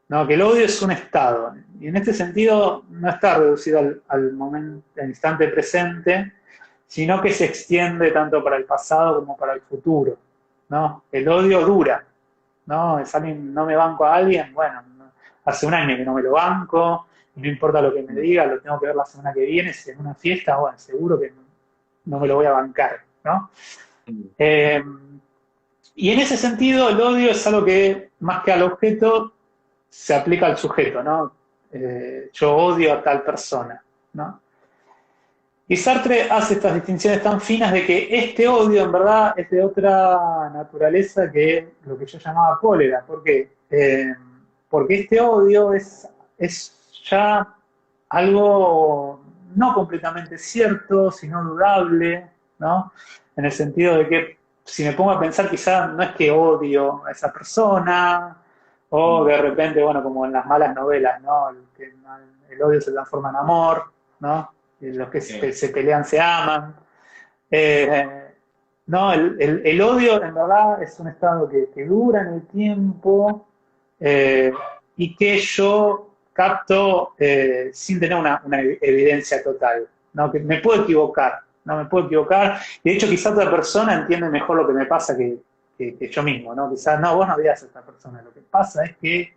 ¿no? Que el odio es un estado. Y en este sentido no está reducido al momento, al instante presente, sino que se extiende tanto para el pasado como para el futuro, ¿no? El odio dura, ¿no? Es alguien, no me banco a alguien, bueno, hace un año que no me lo banco, y no importa lo que me mm, diga, lo tengo que ver la semana que viene, si en una fiesta, bueno, seguro que no me lo voy a bancar, ¿no? mm. Eh, y en ese sentido, el odio es algo que, más que al objeto, se aplica al sujeto, ¿no? Yo odio a tal persona, ¿no? Y Sartre hace estas distinciones tan finas de que este odio, en verdad, es de otra naturaleza que lo que yo llamaba cólera. ¿Por qué? Porque este odio es ya algo no completamente cierto, sino dudable, ¿no? En el sentido de que si me pongo a pensar, quizás no es que odio a esa persona, o Mm, de repente, bueno, como en las malas novelas, ¿no? El odio se transforma en amor, ¿no? Los que sí. se pelean se aman. Eh, no, el odio en verdad es un estado que dura en el tiempo eh, y que yo capto sin tener una evidencia total, ¿no? Que me puedo equivocar, no me puedo equivocar, y de hecho quizá otra persona entiende mejor lo que me pasa que yo mismo, ¿no? Quizás, no, vos no odias a esta persona, lo que pasa es que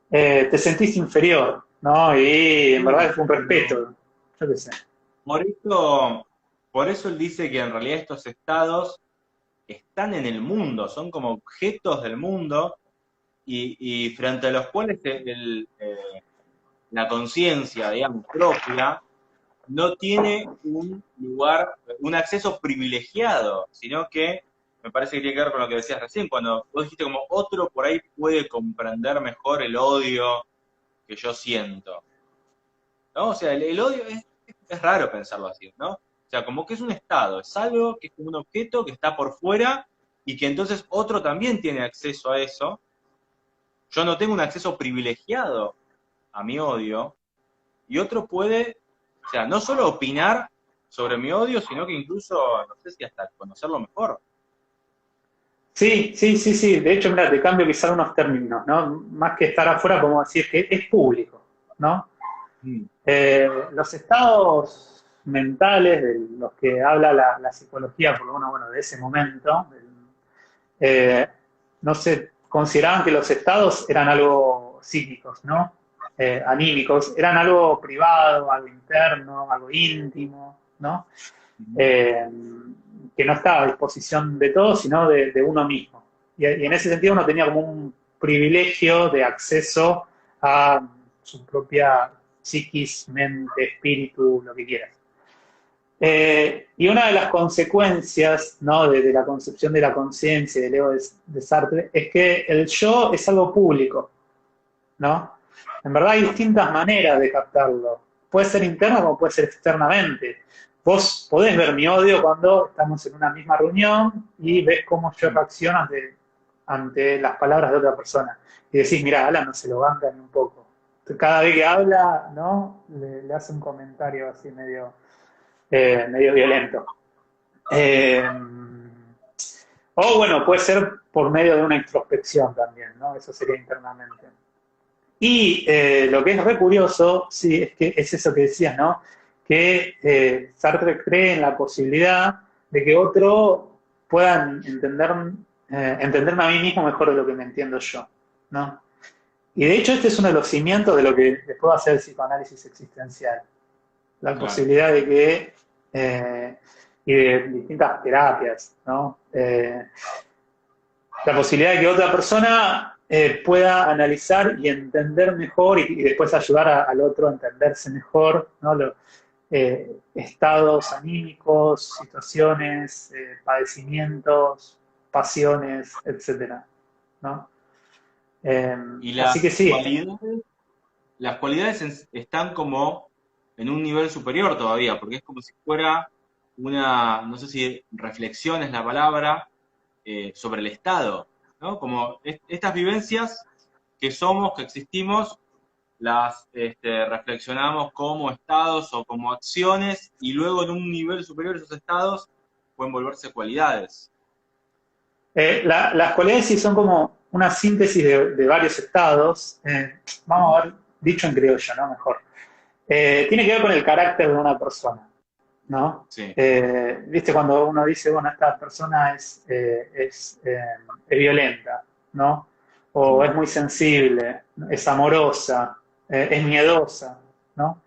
te sentís inferior, ¿no? Y en verdad Sí, es un pero respeto, yo qué sé. por eso, por eso él dice que en realidad estos estados están en el mundo, son como objetos del mundo y frente a los cuales la conciencia, digamos, propia, no tiene un lugar, un acceso privilegiado, sino que me parece que tiene que ver con lo que decías recién, cuando vos dijiste como otro por ahí puede comprender mejor el odio que yo siento, ¿no? O sea, el odio es raro pensarlo así, ¿no? O sea, como que es un estado, es algo que es como un objeto que está por fuera y que entonces otro también tiene acceso a eso. Yo no tengo un acceso privilegiado a mi odio y otro puede, o sea, no solo opinar sobre mi odio, sino que incluso, no sé si hasta conocerlo mejor. Sí, sí, sí, sí. De hecho, mira, te cambio quizá unos términos, ¿no? Más que estar afuera, como decir que es público, ¿no? Mm, Los estados mentales de los que habla la psicología, por lo menos, bueno, de ese momento, eh, no sé consideraban que los estados eran algo psíquicos, ¿no? Anímicos, eran algo privado, algo interno, algo íntimo, ¿no? Que no estaba a disposición de todos, sino de uno mismo. Y en ese sentido uno tenía como un privilegio de acceso a su propia psiquis, mente, espíritu, lo que quieras. Y una de las consecuencias, ¿no?, de la concepción de la conciencia y del ego de Sartre es que el yo es algo público, ¿no? En verdad hay distintas maneras de captarlo. Puede ser interno como puede ser externamente. Vos podés ver mi odio cuando estamos en una misma reunión y ves cómo yo reacciono ante las palabras de otra persona. Y decís, mira, Alan no se lo banca ni un poco. Cada vez que habla, ¿no?, le hace un comentario así medio violento. O bueno, puede ser por medio de una introspección también, ¿no? Eso sería internamente. Y lo que es re curioso, sí, es que es eso que decías, ¿no? Que Sartre cree en la posibilidad de que otro pueda entenderme a mí mismo mejor de lo que me entiendo yo, ¿no? Y de hecho este es uno de los cimientos de lo que después va a ser el psicoanálisis existencial. La posibilidad de que, y de distintas terapias, ¿no? La posibilidad de que otra persona pueda analizar y entender mejor y después ayudar al otro a entenderse mejor, ¿no? Estados anímicos, situaciones, padecimientos, pasiones, etcétera, ¿no? Y Así que sí. las cualidades están como en un nivel superior todavía, porque es como si fuera una, no sé si reflexión es la palabra, sobre el Estado, ¿no? Como estas vivencias que somos, que existimos, las reflexionamos como estados o como acciones, y luego en un nivel superior esos estados pueden volverse cualidades. Las cualidades sí son como una síntesis de varios estados. Vamos a ver, dicho en criollo, ¿no? Mejor. Tiene que ver con el carácter de una persona, ¿no? Sí. ¿Viste cuando uno dice, bueno, esta persona es violenta, ¿no? O es muy sensible, es amorosa, es miedosa, ¿no?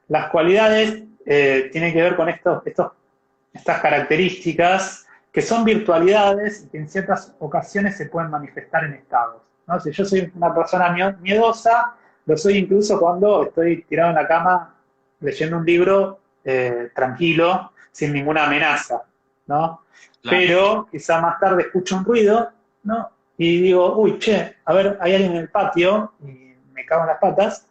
Las cualidades tienen que ver con estas características que son virtualidades y que en ciertas ocasiones se pueden manifestar en estados, ¿no? Si yo soy una persona miedosa, lo soy incluso cuando estoy tirado en la cama leyendo un libro tranquilo, sin ninguna amenaza, ¿no? Claro. Pero quizá más tarde escucho un ruido, ¿no? Y digo, uy, che, a ver, hay alguien en el patio y me cago en las patas.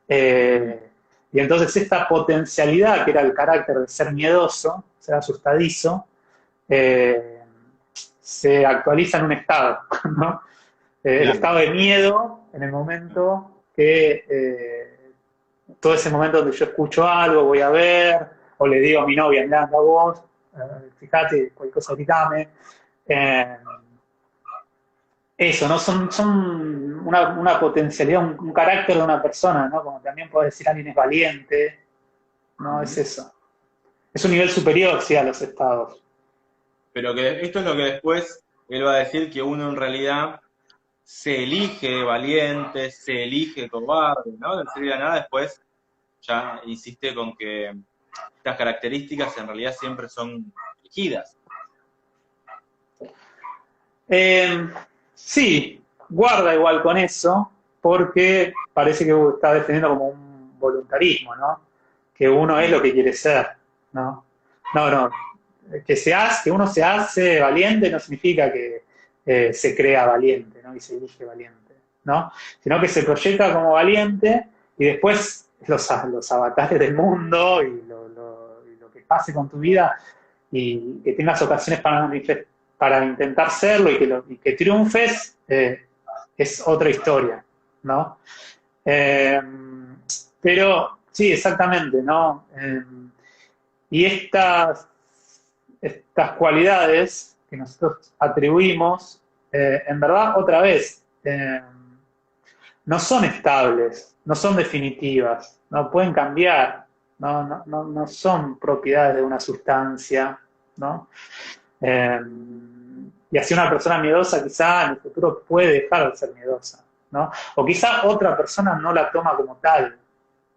Y entonces esta potencialidad, que era el carácter de ser miedoso, ser asustadizo, se actualiza en un estado, ¿no? El estado de miedo en el momento que todo ese momento donde yo escucho algo, voy a ver, o le digo a mi novia, anda vos, fíjate, cualquier cosa gritame. Eso, ¿no? Son una potencialidad, un carácter de una persona, ¿no? Como también puedo decir alguien es valiente, ¿no? Es eso. Es un nivel superior, sí, a los estados. Pero que esto es lo que después él va a decir, que uno en realidad se elige valiente, se elige cobarde, ¿no? Del ser y la nada, después ya insiste con que estas características en realidad siempre son elegidas. Sí, guarda igual con eso, porque parece que está defendiendo como un voluntarismo, ¿no? Que uno es lo que quiere ser, ¿no? No, que uno se hace valiente no significa que se crea valiente, ¿no? Y se elige valiente, ¿no? Sino que se proyecta como valiente y después los avatares del mundo y lo que pase con tu vida y que tengas ocasiones para intentar serlo y que triunfes, es otra historia, ¿no? Pero sí, exactamente, ¿no? Y estas cualidades que nosotros atribuimos, en verdad, otra vez, no son estables, no son definitivas, no pueden cambiar, no son propiedades de una sustancia, ¿no? Y así una persona miedosa quizá en el futuro puede dejar de ser miedosa, ¿no? O quizá otra persona no la toma como tal,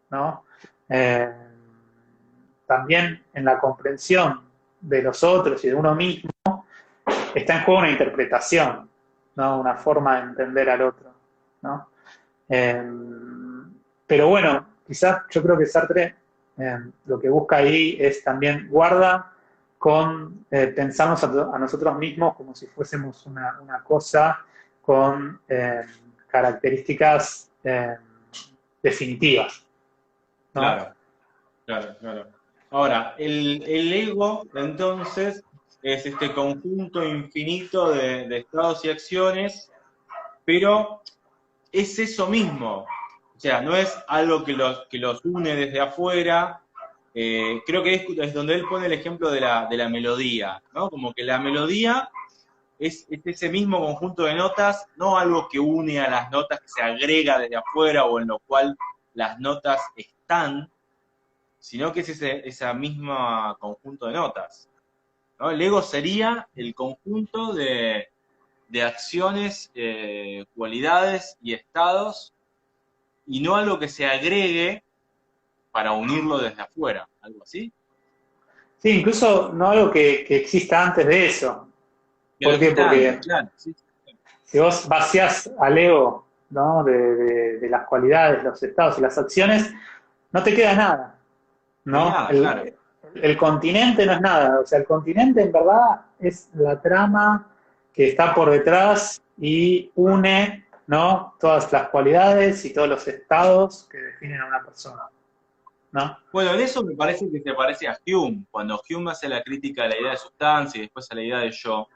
¿no? Eh, También en la comprensión de los otros y de uno mismo está en juego una interpretación, ¿no? Una forma de entender al otro, ¿no? Eh, pero bueno, quizás yo creo que Sartre lo que busca ahí es también guarda con pensarnos a nosotros mismos como si fuésemos una cosa con características definitivas, ¿no? Claro, claro, claro. Ahora, el ego, entonces, es este conjunto infinito de estados y acciones, pero es eso mismo. O sea, no es algo que los une desde afuera. Creo que es donde él pone el ejemplo de la melodía, ¿no? Como que la melodía es ese mismo conjunto de notas, no algo que une a las notas, que se agrega desde afuera o en lo cual las notas están, sino que es ese mismo conjunto de notas, ¿no? El ego sería el conjunto de acciones, cualidades y estados, y no algo que se agregue para unirlo desde afuera, algo así. Sí, incluso no algo que exista antes de eso. Que lo ¿Por qué? exista antes, Porque claro. Sí, sí. si vos vaciás al ego, ¿no? de las cualidades, los estados y las acciones, no te queda nada, No hay ¿no? nada, claro. El continente no es nada, o sea, el continente en verdad es la trama que está por detrás y une, ¿no? Todas las cualidades y todos los estados que definen a una persona, ¿no? Bueno, en eso me parece que se parece a Hume. Cuando Hume hace la crítica a la idea de sustancia y después a la idea de yo,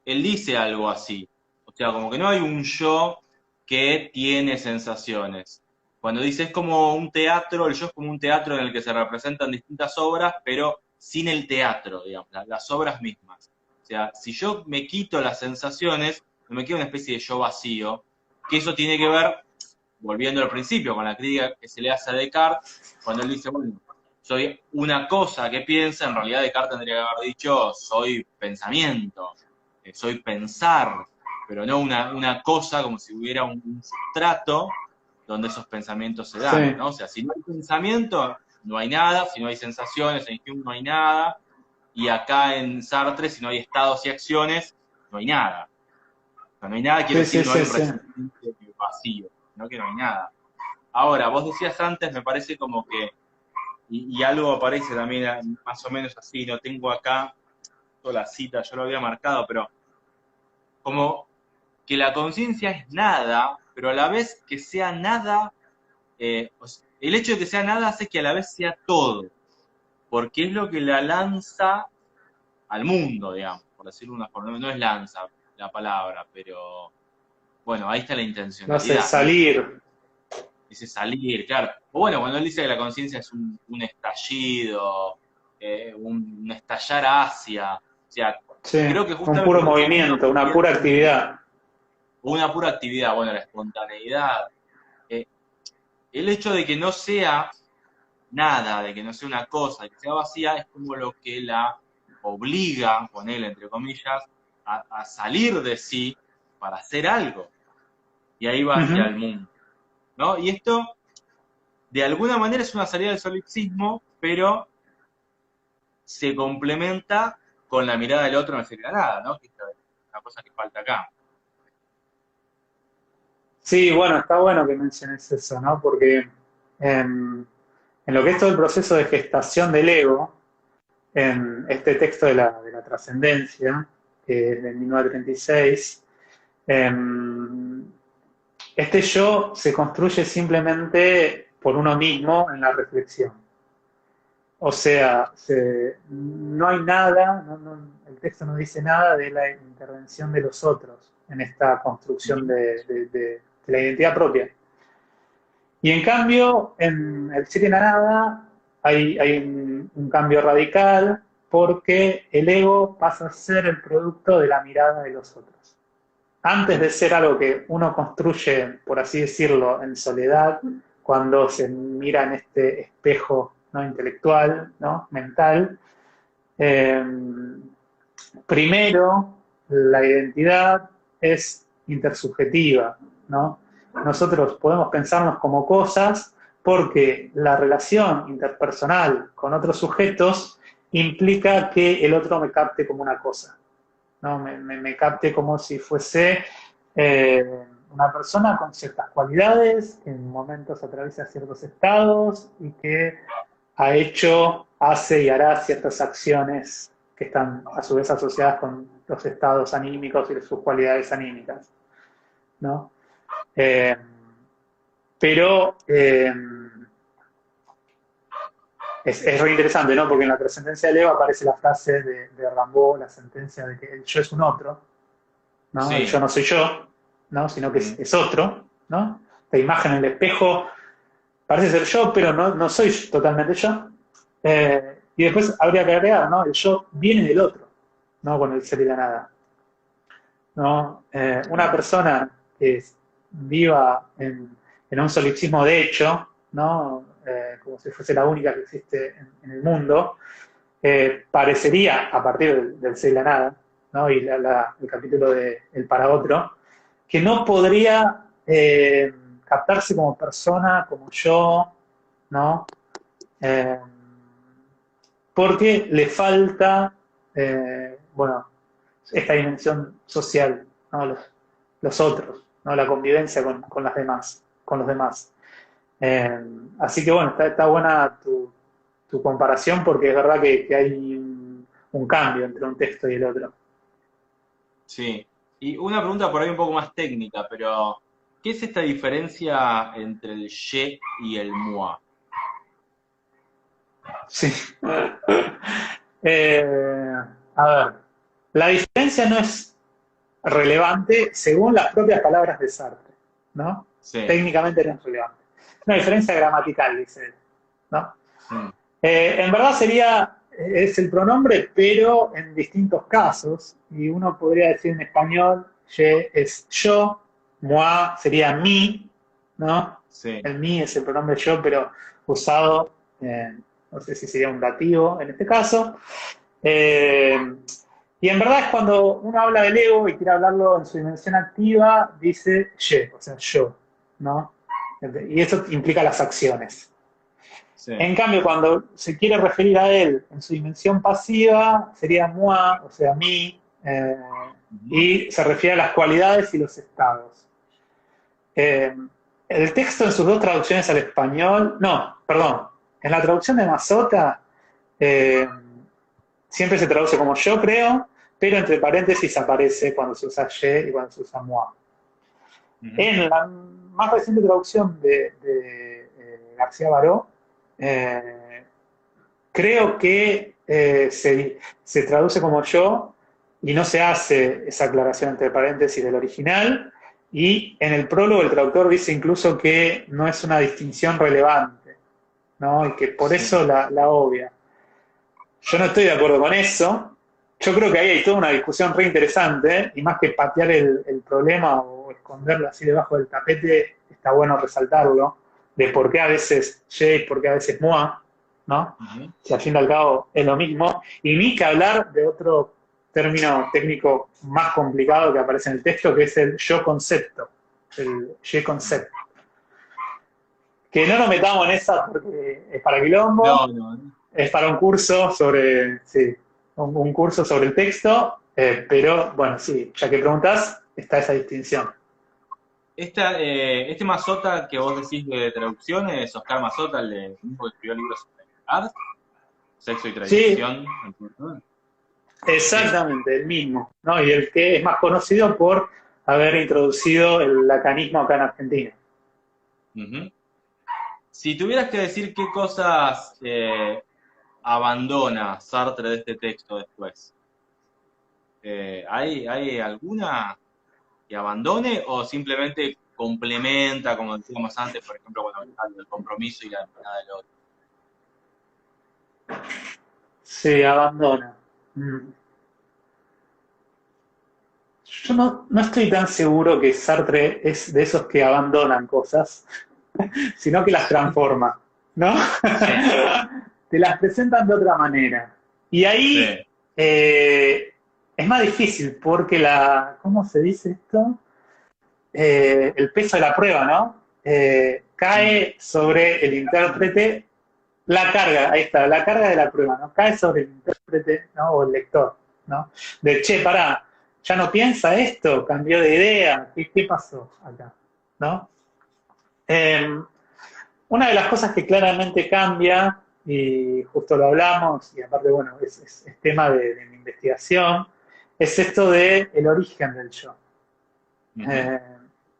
él dice algo así. O sea, como que no hay un yo que tiene sensaciones. Cuando dice es como un teatro, el yo es como un teatro en el que se representan distintas obras, pero sin el teatro, digamos, las obras mismas. O sea, si yo me quito las sensaciones, me queda una especie de yo vacío, que eso tiene que ver, volviendo al principio, con la crítica que se le hace a Descartes, cuando él dice, bueno, soy una cosa que piensa, en realidad Descartes tendría que haber dicho, soy pensamiento, soy pensar, pero no una cosa como si hubiera un sustrato donde esos pensamientos se Sí, dan, ¿no? O sea, si no hay pensamiento, no hay nada, si no hay sensaciones, en Hume no hay nada, y acá en Sartre, si no hay estados y acciones, no hay nada. O sea, no hay nada quiere sí, decir sí, no hay sí, un sí. recipiente vacío, no que no hay nada. Ahora, vos decías antes, me parece como que, y algo aparece también más o menos así, no tengo acá toda la cita, yo lo había marcado, pero como que la conciencia es nada, pero a la vez que sea nada, el hecho de que sea nada hace que a la vez sea todo, porque es lo que la lanza al mundo, digamos, por decirlo de una forma, no es lanza la palabra, pero bueno, ahí está la No sé, intencionalidad, ¿no? salir. Ese salir, claro. O bueno, cuando él dice que la conciencia es un estallido, un estallar hacia, o sea, Sí, creo que un justamente puro en ese momento movimiento, que una pura piensa en actividad. una pura actividad, bueno, la espontaneidad, eh, el hecho de que no sea nada, de que no sea una cosa, de que sea vacía, es como lo que la obliga, ponele entre comillas, a salir de sí para hacer algo. Y ahí va hacia Ujú. el mundo, ¿no? Y esto, de alguna manera, es una salida del solipsismo, pero se complementa con la mirada del otro en el nada, ¿no? Que es una cosa que falta acá. Sí, bueno, está bueno que menciones eso, ¿no? Porque en lo que es todo el proceso de gestación del ego, en este texto de la trascendencia, que es de 1936, este yo se construye simplemente por uno mismo en la reflexión. O sea, no hay nada, el texto no dice nada de la intervención de los otros en esta construcción de la identidad propia. Y en cambio, en el Siete Nada hay un cambio radical porque el ego pasa a ser el producto de la mirada de los otros. Antes de ser algo que uno construye, por así decirlo, en soledad, cuando se mira en este espejo, ¿no? Intelectual, ¿no? Mental, eh, primero la identidad es intersubjetiva, ¿no? Nosotros podemos pensarnos como cosas porque la relación interpersonal con otros sujetos implica que el otro me capte como una cosa, ¿no? Me capte como si fuese una persona con ciertas cualidades, que en momentos atraviesa ciertos estados y que ha hecho, hace y hará ciertas acciones que están a su vez asociadas con los estados anímicos y sus cualidades anímicas, ¿no? Eh, pero es re interesante, ¿no? Porque en la trascendencia del ego aparece la frase de Rimbaud, la sentencia de que el yo es un otro, ¿no? Sí. El yo no soy yo, ¿no? Sino que es otro, ¿no? La imagen en el espejo parece ser yo, pero no soy totalmente yo. Y después habría que agregar, ¿no? El yo viene del otro, ¿no? Con el ser y la nada, ¿no? Una persona que viva en un solipsismo de hecho, ¿no? Como si fuese la única que existe en el mundo, parecería, a partir del ser y la nada, ¿no? Y el capítulo de El para otro, que no podría captarse como persona, como yo, ¿no? Porque le falta, bueno, esta dimensión social, ¿no? Los otros, ¿no? La convivencia con las demás, con los demás. Así que bueno, está buena tu comparación porque es verdad que hay un cambio entre un texto y el otro. Sí. Y una pregunta por ahí un poco más técnica, pero ¿qué es esta diferencia entre el je y el moi? Sí. A ver, la diferencia no es relevante según las propias palabras de Sartre, ¿no? Sí. Técnicamente no es relevante. Es una diferencia gramatical, dice él, ¿no? Mm. En verdad es el pronombre, pero en distintos casos, y uno podría decir en español, je es yo, moi sería mi, ¿no? Sí. El mi es el pronombre yo, pero usado, no sé si sería un dativo en este caso. Y en verdad es cuando uno habla del ego y quiere hablarlo en su dimensión activa, dice je, o sea, yo, ¿no? Y eso implica las acciones. Sí. En cambio, cuando se quiere referir a él en su dimensión pasiva, sería moi, o sea, mí, y se refiere a las cualidades y los estados. El texto en sus dos traducciones al español, no, perdón, en la traducción de Mazota siempre se traduce como yo creo, pero entre paréntesis aparece cuando se usa je y cuando se usa moi. En la más reciente traducción de García Baró, creo que se traduce como yo y no se hace esa aclaración entre paréntesis del original, y en el prólogo el traductor dice incluso que no es una distinción relevante, ¿no? Y que por eso la obvia. Yo no estoy de acuerdo con eso. Yo creo que ahí hay toda una discusión re interesante, y más que patear el problema o esconderlo así debajo del tapete, está bueno resaltarlo, de por qué a veces je y por qué a veces moi, ¿no? Si al fin y al cabo es lo mismo. Y ni que hablar de otro término técnico más complicado que aparece en el texto, que es el yo concepto, el je concept. Que no nos metamos en esa porque es para quilombo. No. Es para un curso sobre, sí, un curso sobre el texto, pero bueno, sí, ya que preguntás, está esa distinción. Este Mazota que vos decís de traducción es Oscar Mazota, el mismo que escribió libros sobre arte, sexo y tradición. Sí, exactamente, el mismo, ¿no? Y el que es más conocido por haber introducido el lacanismo acá en Argentina. Si tuvieras que decir qué cosas abandona Sartre de este texto después, ¿hay alguna que abandone o simplemente complementa, como decíamos antes, por ejemplo, cuando hablamos del compromiso y la nada del otro? Se abandona. Yo no estoy tan seguro que Sartre es de esos que abandonan cosas, sino que las transforma, ¿no? Sí. Te las presentan de otra manera. Y ahí, Sí. es más difícil porque ¿cómo se dice esto? El peso de la prueba, ¿no? Cae sobre el intérprete, la carga, ahí está, la carga de la prueba, ¿no? Cae sobre el intérprete, ¿no? O el lector, ¿no? De, che, pará, ya no piensa esto, cambió de idea, ¿qué pasó acá? ¿No? Una de las cosas que claramente cambia, y justo lo hablamos, y aparte, bueno, es tema de mi investigación, es esto de el origen del yo. Eh,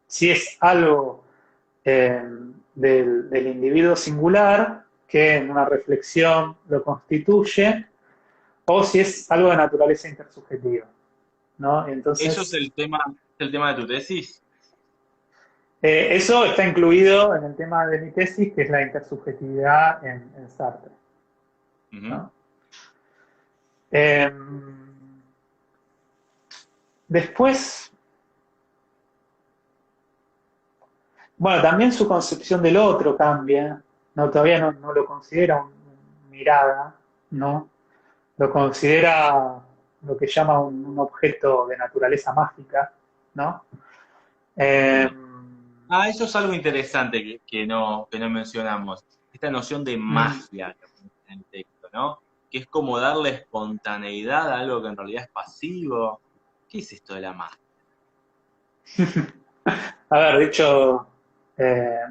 si es algo del individuo singular que en una reflexión lo constituye, o si es algo de naturaleza intersubjetiva, ¿no? ¿Eso es Entonces, el tema de tu tesis? eso está incluido en el tema de mi tesis, que es la intersubjetividad en Sartre, Ujú. ¿no? Eh, después, bueno, también su concepción del otro cambia, ¿no? Todavía no lo considera mirada, ¿no? Lo considera lo que llama un objeto de naturaleza mágica, ¿no? Eh, Sí. Eso es algo interesante que no mencionamos. Esta noción de mm, magia que aparece en el texto, ¿no? Que es como darle espontaneidad a algo que en realidad es pasivo. ¿Qué es esto de la magia? a ver, dicho eh,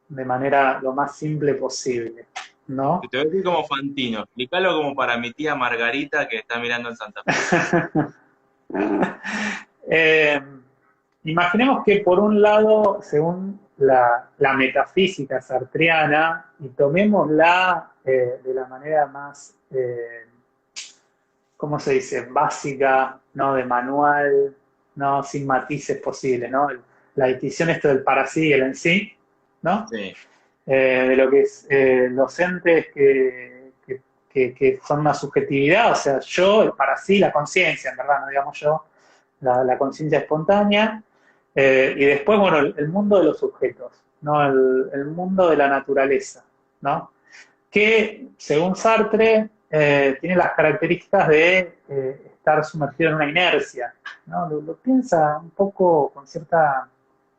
de manera lo más simple posible, Te ¿no? voy a decir como Fantino, explícalo como para mi tía Margarita que está mirando en Santa Fe. Eh, imaginemos que por un lado, según la metafísica sartreana, y tomémosla de la manera más, ¿cómo se dice?, básica, ¿no? De manual, ¿no? Sin matices posibles, ¿no? La distinción esto del para sí y el en sí, ¿no? Sí, De lo que es los entes que son una subjetividad, o sea, yo, el para sí, la conciencia, en verdad, no digamos yo, la conciencia espontánea, y después, bueno, el mundo de los objetos, ¿no? El mundo de la naturaleza, ¿no? Que, según Sartre, tiene las características de estar sumergido en una inercia, ¿no? Lo piensa un poco con cierta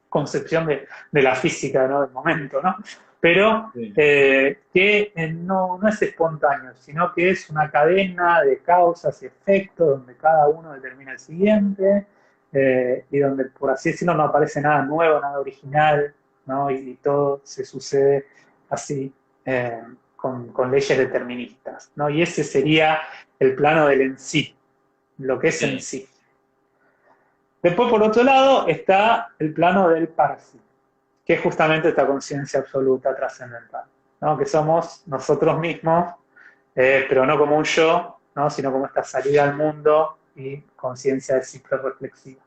concepción de la física, ¿no? Del momento, ¿no? Pero sí, que no es espontáneo, sino que es una cadena de causas y efectos donde cada uno determina el siguiente, y donde, por así decirlo, no aparece nada nuevo, nada original, ¿no? Y todo se sucede así, con leyes deterministas, ¿no? Y ese sería el plano del en sí, lo que es en sí, sí. Después, por otro lado, está el plano del para sí, que es justamente esta conciencia absoluta trascendental, ¿no? Que somos nosotros mismos, pero no como un yo, ¿no? Sino como esta salida al mundo y conciencia de ciclo reflexiva.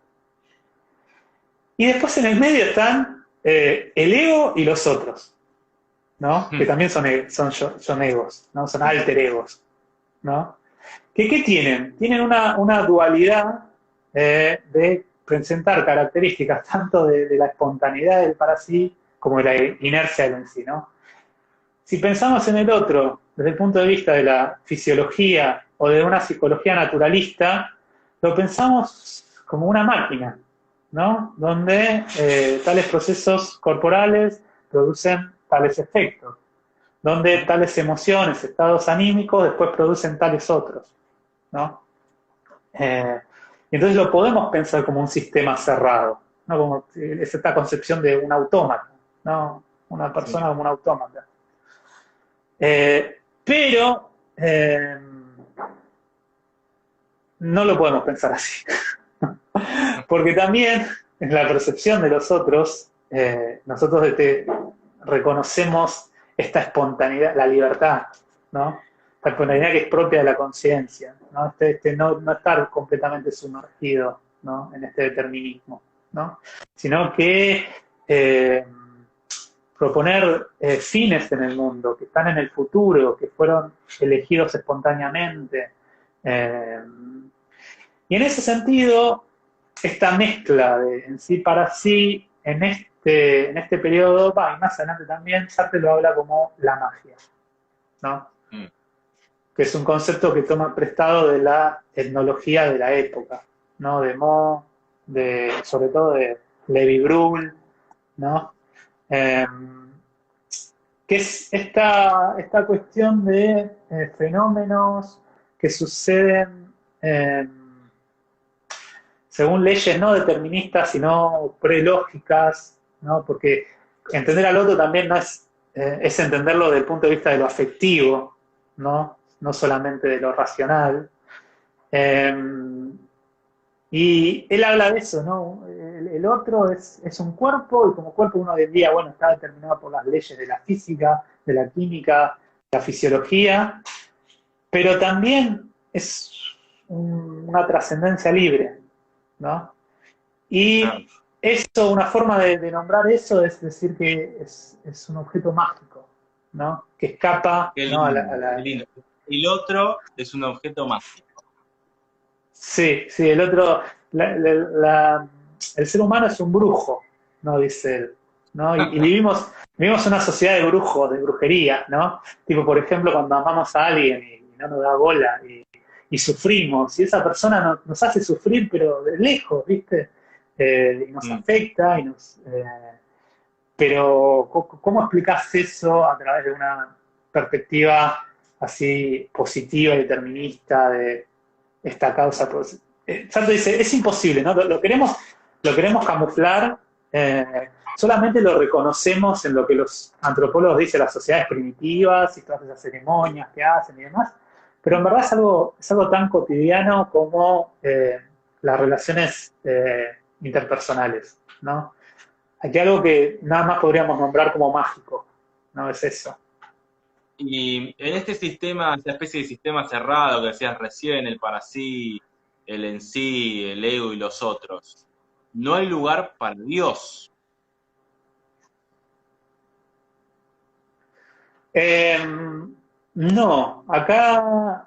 Y después en el medio están el ego y los otros, ¿no? Que también son egos, ¿no? Son alter egos, ¿no? ¿Qué tienen? Tienen una dualidad de presentar características tanto de la espontaneidad del para sí como de la inercia del en sí, ¿no? Si pensamos en el otro desde el punto de vista de la fisiología o de una psicología naturalista, lo pensamos como una máquina, ¿no? Donde tales procesos corporales producen tales efectos, donde tales emociones, estados anímicos después producen tales otros, ¿no? Y entonces lo podemos pensar como un sistema cerrado, ¿no? Como es esta concepción de un autómata, ¿no? Una persona sí. como un autómata. Pero no lo podemos pensar así, porque también en la percepción de los otros, nosotros reconocemos esta espontaneidad, la libertad, ¿no? La espontaneidad que es propia de la conciencia, ¿no? No estar completamente sumergido, ¿no? En este determinismo, ¿no? Sino que eh, proponer fines en el mundo, que están en el futuro, que fueron elegidos espontáneamente. Eh, y en ese sentido, esta mezcla de en sí para sí, en este periodo, y más adelante también, Sartre lo habla como la magia, ¿no? Mm. que es un concepto que toma prestado de la etnología de la época, ¿no? De Mo, sobre todo de Levi-Brul, ¿no? Eh, que es esta cuestión de fenómenos que suceden según leyes no deterministas, sino prelógicas, ¿no? Porque entender al otro también no es entenderlo desde el punto de vista de lo afectivo, ¿no? No solamente de lo racional. Eh, y él habla de eso, ¿no? El otro es un cuerpo, y como cuerpo uno hoy en día, bueno, está determinado por las leyes de la física, de la química, de la fisiología, pero también es una trascendencia libre, ¿no? Claro. Y eso, una forma de nombrar eso es decir que es un objeto mágico, ¿no? Que escapa, Qué ¿no? lindo, qué lindo. El otro es un objeto mágico. Sí, sí, el otro, el ser humano es un brujo, ¿no? Dice él, ¿no? Y vivimos una sociedad de brujos, de brujería, ¿no? Tipo, por ejemplo, cuando amamos a alguien y no nos da bola y sufrimos, y esa persona nos hace sufrir, pero de lejos, ¿viste? Y nos Mm. afecta, pero ¿cómo explicás eso a través de una perspectiva así positiva y determinista de esta causa? Santo dice, es imposible, ¿no? Lo queremos camuflar, solamente lo reconocemos en lo que los antropólogos dicen, las sociedades primitivas y todas esas ceremonias que hacen y demás, pero en verdad es algo tan cotidiano como las relaciones interpersonales, ¿no? Aquí algo que nada más podríamos nombrar como mágico, ¿no? Es eso. Y en este sistema, esta especie de sistema cerrado que decías recién, el para sí, el en sí, el ego y los otros, no hay lugar para Dios. Eh, no, acá No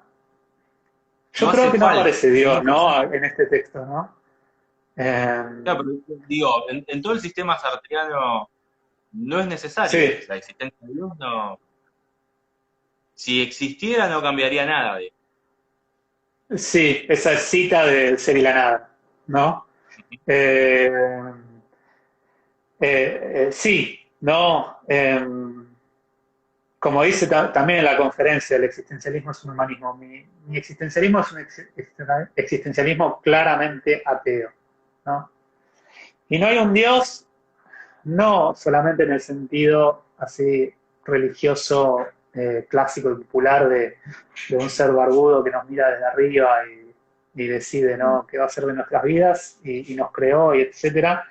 yo creo hace que no falta. aparece Dios, No, ¿no? En este texto, ¿no? Eh, claro, pero digo, en todo el sistema sartreano no es necesario. sí, La existencia de Dios no. Si existiera, no cambiaría nada de. sí, esa cita del ser y la nada, ¿no? Eh, sí, ¿no? Como dice también en la conferencia, el existencialismo es un humanismo. Mi existencialismo es un existencialismo claramente ateo, ¿no? Y no hay un Dios, no solamente en el sentido así religioso, clásico y popular de un ser barbudo que nos mira desde arriba y decide, ¿no?, qué va a hacer de nuestras vidas y nos creó y etcétera,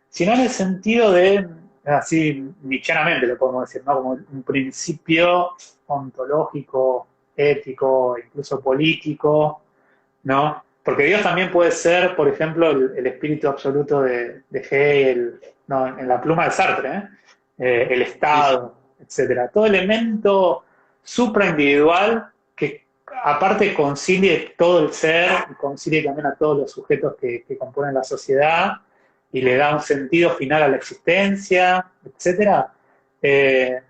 sino en el sentido de, así nietzscheanamente lo podemos decir, ¿no?, como un principio ontológico, ético, incluso político, ¿no? Porque Dios también puede ser, por ejemplo, el espíritu absoluto de Hegel, no, en la pluma de Sartre, ¿eh? El Sí, sí. Estado, etcétera. Todo elemento supraindividual que aparte concilie todo el ser y concilie también a todos los sujetos que componen la sociedad y le da un sentido final a la existencia, etcétera.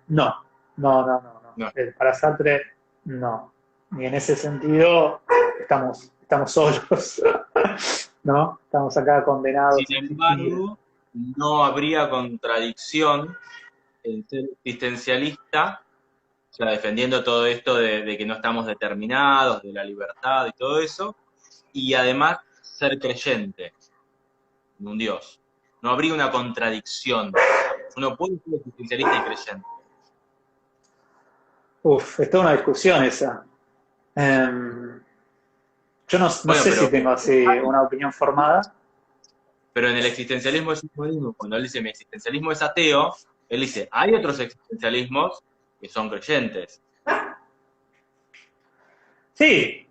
No, no, no, no, no. No. Para Sartre, no. Y en ese sentido estamos solos, ¿no? Estamos acá Sin condenados a existir. embargo, no habría contradicción en ser existencialista, o sea, defendiendo todo esto de que no estamos determinados, de la libertad y todo eso, y además ser creyente en un Dios. No habría una contradicción. Uno puede ser existencialista y creyente. Uf, es toda una discusión esa. Eh, yo no Bueno, sé si tengo así una opinión formada. pero en el existencialismo es lo mismo. Cuando él dice mi existencialismo es ateo, él dice, hay otros existencialismos que son creyentes. Sí,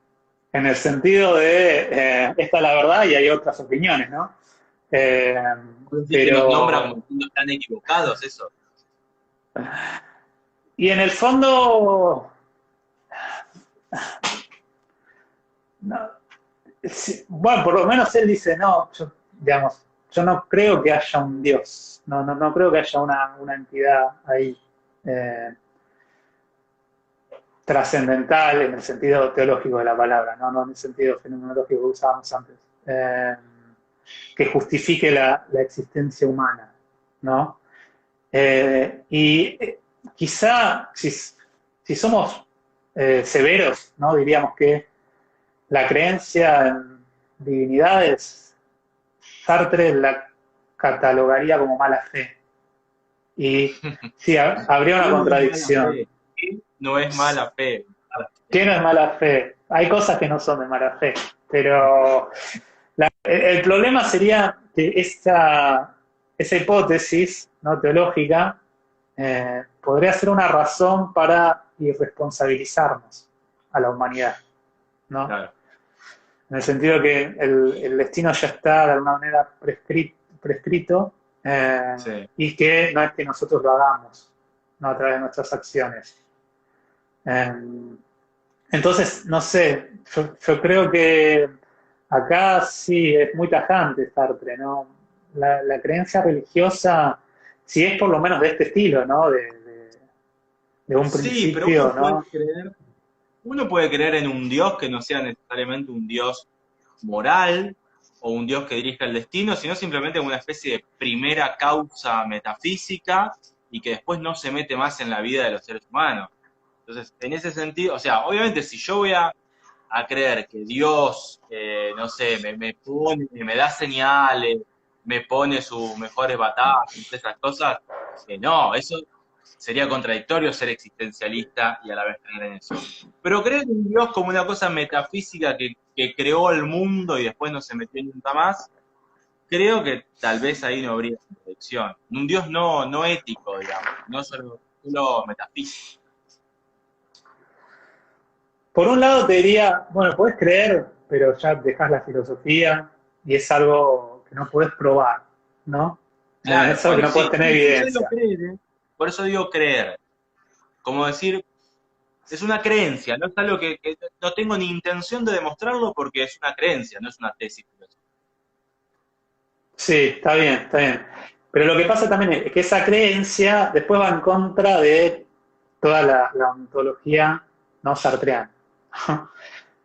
en el sentido de esta es la verdad y hay otras opiniones, ¿no? Eh, Puedo decir que nos nombra pero, como siendo tan equivocados eso. y en el fondo, no, sí, bueno, por lo menos él dice, no, digamos, yo no creo que haya un Dios, no creo que haya una entidad ahí. Eh, trascendental en el sentido teológico de la palabra, no en el sentido fenomenológico que usábamos antes, que justifique la existencia humana, ¿no? Y quizá, si somos severos, ¿no? Diríamos que la creencia en divinidades, Sartre la catalogaría como mala fe. Y sí, habría una ¿Qué no es mala contradicción. fe? ¿Qué no es mala fe? ¿Qué no es mala fe? Hay cosas que no son de mala fe, pero el problema sería que esa hipótesis, ¿no?, teológica podría ser una razón para irresponsabilizarnos a la humanidad, ¿no? Claro, En el sentido que el destino ya está de alguna manera prescrito, sí. y que no es que nosotros lo hagamos, ¿no?, a través de nuestras acciones. Eh, entonces, no sé, yo creo que acá sí es muy tajante Sartre, ¿no? La creencia religiosa, si es por lo menos de este estilo, ¿no? De un Sí, pero principio, ¿no? uno puede creer en un Dios que no sea necesariamente un Dios moral o un Dios que dirija el destino, sino simplemente una especie de primera causa metafísica y que después no se mete más en la vida de los seres humanos. Entonces, en ese sentido, o sea, obviamente si yo voy a creer que Dios, no sé, me pone, me da señales, me pone sus mejores batallas, esas cosas, no, eso sería contradictorio ser existencialista y a la vez creer en eso. Pero creer en Dios como una cosa metafísica que creó el mundo y después no se metió nunca más, creo que tal vez ahí no habría contradicción. Un Dios no ético, digamos, no solo metafísico. Por un lado te diría, bueno, puedes creer, pero ya dejas la filosofía y es algo que no puedes probar, ¿no? Claro, Es algo que bueno, no puedes sí, tener sí, por eso digo evidencia. creer, ¿eh? Por eso digo creer. Como decir, es una creencia, no es algo que no tengo ni intención de demostrarlo porque es una creencia, no es una tesis filosófica. Sí, está bien, está bien. Pero lo que pasa también es que esa creencia después va en contra de toda la ontología no sartreana.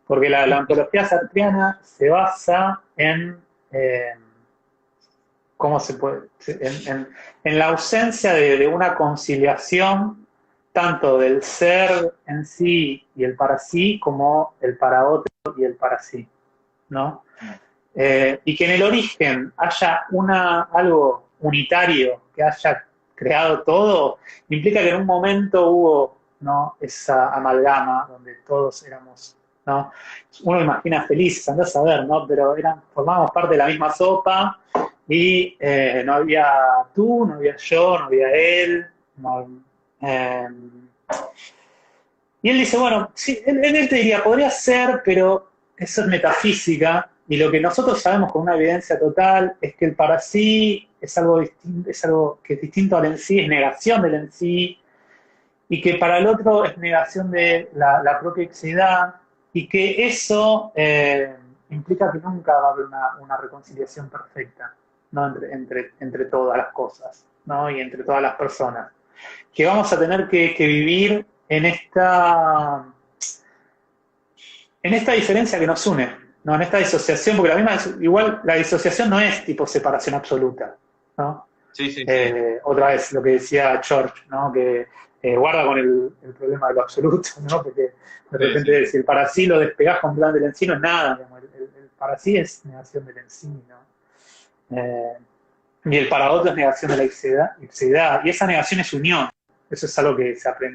Porque la ontología sartreana se basa eh, ¿cómo se puede? En la ausencia de una conciliación tanto del ser en sí y el para sí como el para otro y el para sí, ¿no? Y que en el origen haya algo unitario que haya creado todo, implica que en un momento hubo, ¿no?, esa amalgama donde todos éramos, ¿no? Uno imagina felices, andás a ver, ¿no? Pero formábamos parte de la misma sopa y no había tú, no había yo, no había él. No, eh, y él dice, bueno, sí, él te diría, podría ser, pero eso es metafísica, y lo que nosotros sabemos con una evidencia total es que el para sí es algo distinto, es algo que es distinto al en sí, es negación del en sí, y que para el otro es negación de la propia ixidad, y que eso implica que nunca va a haber una reconciliación perfecta, ¿no?, entre todas las cosas, ¿no?, y entre todas las personas. Que vamos a tener que vivir en esta diferencia que nos une, ¿no?, en esta disociación, porque igual la disociación no es tipo separación absoluta, ¿no? Sí, sí, sí. Otra vez lo que decía George, ¿no?, que guarda con el problema de lo absoluto, ¿no? Porque de Sí, repente sí. si el para sí lo despegás completamente del en sí no es nada, digamos. El para sí es negación del en sí, ¿no? Y el para otro es negación de la ixidad, y esa negación es unión. Eso es algo que Sartre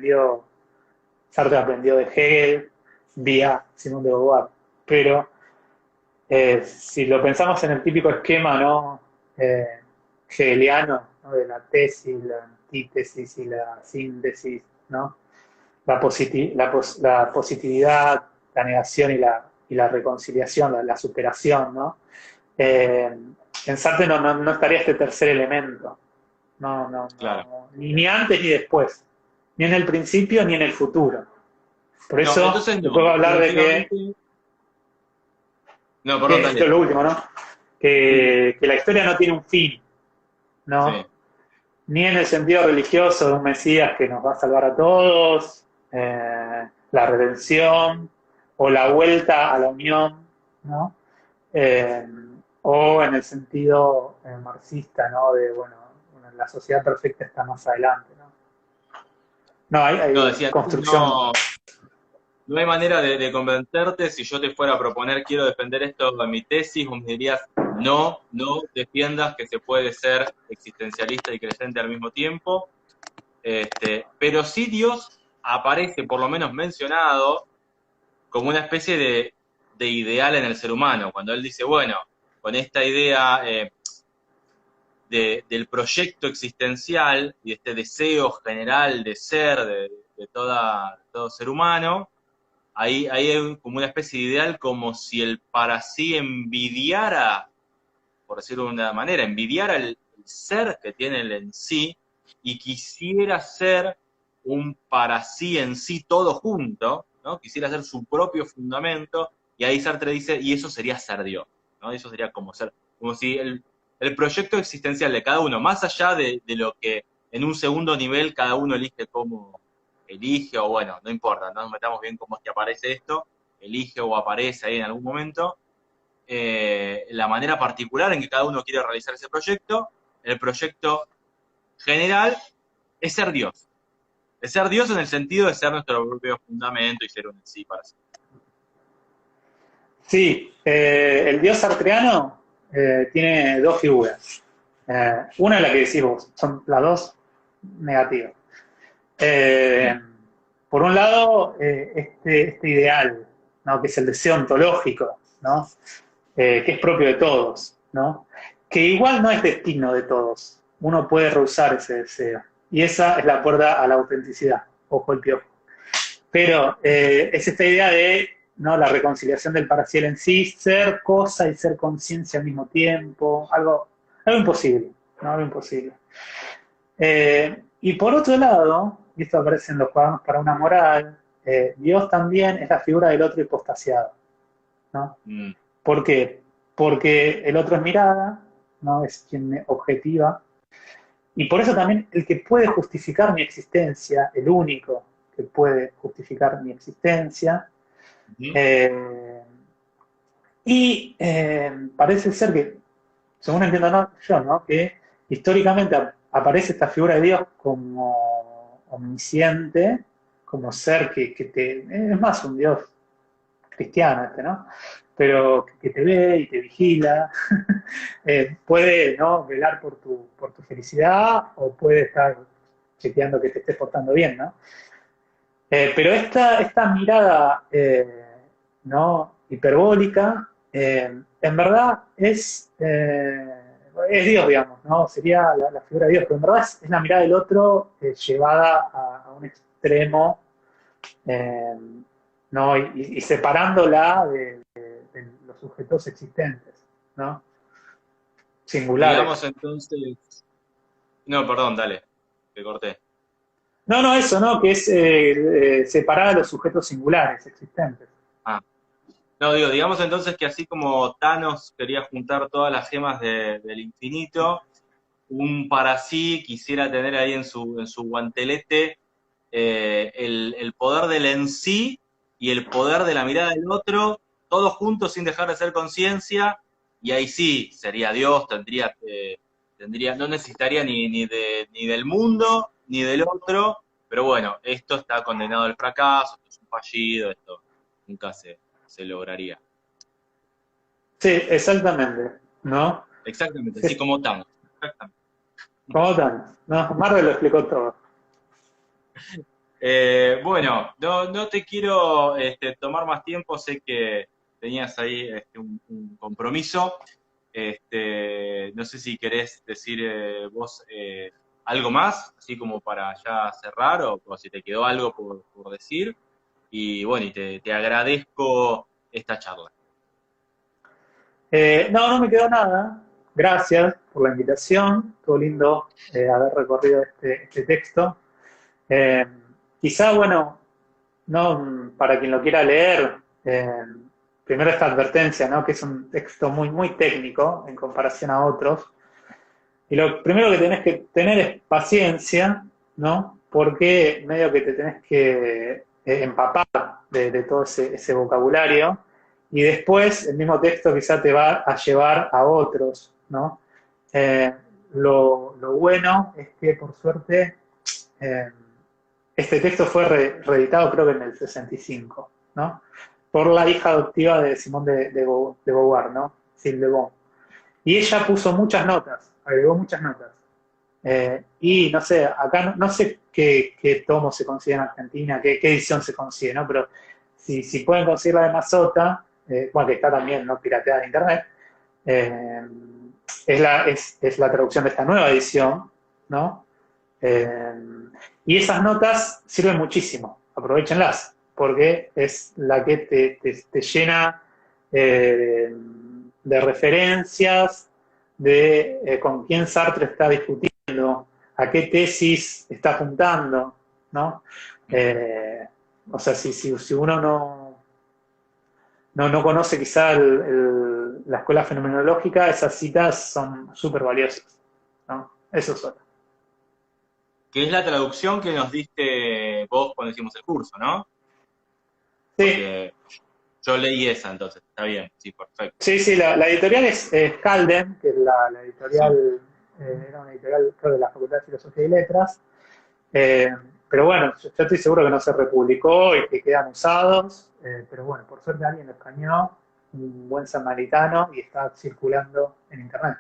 aprendió de Hegel vía Simón de Beauvoir. Pero si lo pensamos en el típico esquema, ¿no?, hegeliano, ¿no?, de la tesis, la antítesis y la síntesis, ¿no? La positividad, la negación y la reconciliación, la superación, ¿no? En Sartre no estaría este tercer elemento. No, no, Claro. no. Ni antes ni después. Ni en el principio ni en el futuro. Por No, eso, entonces no, después va a hablar de definitivamente. No, perdón, que esto dale. es lo último, ¿no? Que la historia no tiene un fin, Sí, ¿no? Ni en el sentido religioso de un Mesías que nos va a salvar a todos, la redención o la vuelta a la unión, ¿no? Eh, o en el sentido marxista, ¿no? De, bueno, la sociedad perfecta está más adelante, ¿no? No, No, hay decía, construcción. no, no hay manera de convencerte. Si yo te fuera a proponer, quiero defender esto en mi tesis, vos me dirías, no, no defiendas que se puede ser existencialista y creyente al mismo tiempo. Pero sí Dios aparece, por lo menos mencionado, como una especie de ideal en el ser humano. Cuando él dice, bueno, con esta idea del proyecto existencial y de este deseo general de ser de todo ser humano, ahí hay como una especie de ideal como si el para sí envidiara, por decirlo de una manera, envidiara el ser que tiene él en sí y quisiera ser un para sí en sí todo junto, ¿no? Quisiera ser su propio fundamento, y ahí Sartre dice, y eso sería ser Dios, ¿no? Eso sería como ser, como si el proyecto existencial de cada uno, más allá de lo que en un segundo nivel cada uno elige cómo elige, o bueno, no importa, no nos metamos bien cómo es que aparece esto, elige o aparece ahí en algún momento, la manera particular en que cada uno quiere realizar ese proyecto. El proyecto general es ser Dios. Es ser Dios en el sentido de ser nuestro propio fundamento y ser un en sí para sí. Sí, el dios sartreano tiene dos figuras. Una es la que decís vos, son las dos negativas. Eh, por un lado, este ideal, ¿no? Que es el deseo ontológico, ¿no? Que es propio de todos, ¿no? Que igual no es destino de todos. Uno puede rehusar ese deseo. Y esa es la puerta a la autenticidad. Ojo el piojo. Pero es esta idea de, ¿no?, la reconciliación del parcial en sí, ser cosa y ser conciencia al mismo tiempo, algo imposible, ¿no? Algo imposible. Y por otro lado, y esto aparece en los cuadernos para una moral, Dios también es la figura del otro hipostasiado, ¿no? Mm. ¿Por qué? Porque el otro es mirada, ¿no? Es quien me objetiva, y por eso también el que puede justificar mi existencia, el único que puede justificar mi existencia, eh, y parece ser que, según entiendo yo, ¿no?, que históricamente aparece esta figura de Dios como omnisciente, como ser que te... Es más un Dios cristiano este, ¿no? Pero que te ve y te vigila, puede, ¿no?, velar por tu felicidad o puede estar chequeando que te estés portando bien, ¿no? Pero esta mirada, ¿no?, hiperbólica, en verdad es Dios, digamos, ¿no? Sería la figura de Dios, pero en verdad es la mirada del otro llevada a un extremo, eh, ¿no? Y separándola de los sujetos existentes, ¿no? Singulares. Digamos entonces... No, perdón, dale, te corté. No, no, eso, ¿no? Que es separar a los sujetos singulares existentes. Ah. No, digo, digamos entonces que así como Thanos quería juntar todas las gemas del infinito, un para sí quisiera tener ahí en su guantelete el poder del en sí y el poder de la mirada del otro, todos juntos sin dejar de ser conciencia, y ahí sí sería Dios, no necesitaría ni del mundo ni del otro, pero bueno, esto está condenado al fracaso, esto es un fallido, esto nunca se lograría. Sí, exactamente, ¿no? Exactamente, así Sí, como Thanos. Exactamente. como tal. No, Marvel lo explicó todo. Bueno, no te quiero tomar más tiempo, sé que tenías ahí un compromiso. No sé si querés decir vos algo más, así como para ya cerrar, o si te quedó algo por decir. Y bueno, y te agradezco esta charla. No, no me quedó nada. Gracias por la invitación. Todo lindo haber recorrido este texto. Eh, Quizá, bueno, no, para quien lo quiera leer, primero esta advertencia, ¿no?, que es un texto muy, muy técnico en comparación a otros. Y lo primero que tenés que tener es paciencia, ¿no? Porque medio que te tenés que empapar de todo ese vocabulario, y después el mismo texto quizá te va a llevar a otros, ¿no? Eh, lo bueno es que, por suerte, eh, este texto fue reeditado creo que en el 65, ¿no? Por la hija adoptiva de Simón de Beauvoir, ¿no? Sil de Bon. Y ella puso muchas notas, agregó muchas notas. Y no sé, acá no sé qué tomo se consigue en Argentina, qué edición se consigue, ¿no? Pero si pueden conseguir la de Mazota, bueno, que está también no pirateada en internet, eh, es la traducción de esta nueva edición, ¿no? Eh, y esas notas sirven muchísimo, aprovechenlas, porque es la que te llena de referencias, de con quién Sartre está discutiendo, a qué tesis está apuntando, ¿no? O sea, si uno no conoce quizá la escuela fenomenológica, esas citas son súper valiosas, ¿no? Eso es otro. Que es la traducción que nos diste vos cuando hicimos el curso, ¿no? Sí, Porque yo leí esa, entonces, está bien, sí, perfecto. sí, la editorial es Calden, que es la Sí. editorial, era una editorial, creo, de la Facultad de Filosofía y Letras. Eh, pero bueno, yo estoy seguro que no se republicó y que quedan usados. Pero bueno, por suerte alguien lo escaneó, un buen samaritano, y está circulando en internet.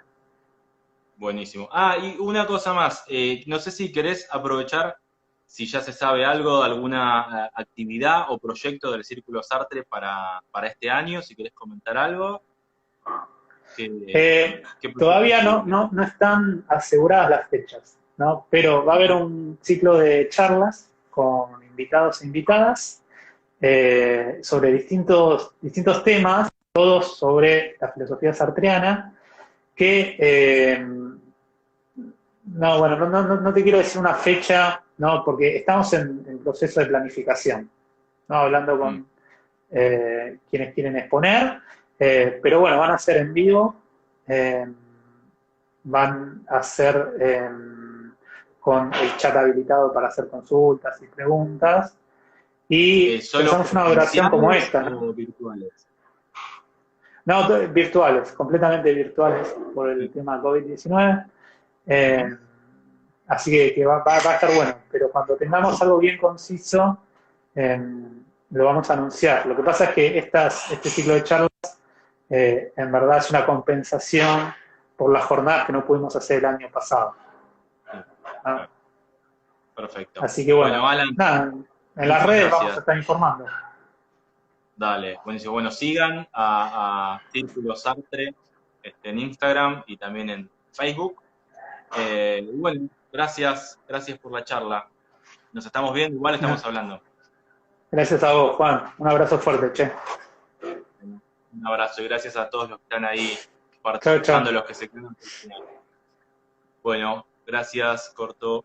Buenísimo. Ah, y una cosa más, no sé si querés aprovechar, si ya se sabe algo de alguna actividad o proyecto del Círculo Sartre para este año, si querés comentar algo, ¿qué proyectos Todavía tienen? no están aseguradas las fechas, ¿no? Pero va a haber un ciclo de charlas con invitados e invitadas sobre distintos temas, todos sobre la filosofía sartreana, que, no, bueno, no te quiero decir una fecha, ¿no? Porque estamos en proceso de planificación, ¿no? Hablando Mm. con quienes quieren exponer, pero bueno, van a ser en vivo, eh, van a ser con el chat habilitado para hacer consultas y preguntas, y ¿Solo pensamos una duración como presenciales esta, ¿no? o virtuales? No, virtuales, completamente virtuales por el Sí. tema COVID-19. Ujú. Eh, Así que va a estar bueno, pero cuando tengamos algo bien conciso, eh, lo vamos a anunciar. Lo que pasa es que este ciclo de charlas en verdad es una compensación por las jornadas que no pudimos hacer el año pasado, Sí, ¿no? claro. Perfecto. Así que Bueno, bueno, Alan, nada, en las muchas redes vamos a gracias. estar informando. Dale, buenísimo. Bueno, sigan a Círculo Sartre en Instagram y también en Facebook. Y bueno, gracias por la charla. Nos estamos viendo, igual No, estamos hablando. gracias a vos, Juan. Un abrazo fuerte, che. Un abrazo y gracias a todos los que están ahí Chao, participando, chao. los que se quedan hasta el final. Bueno, gracias, corto.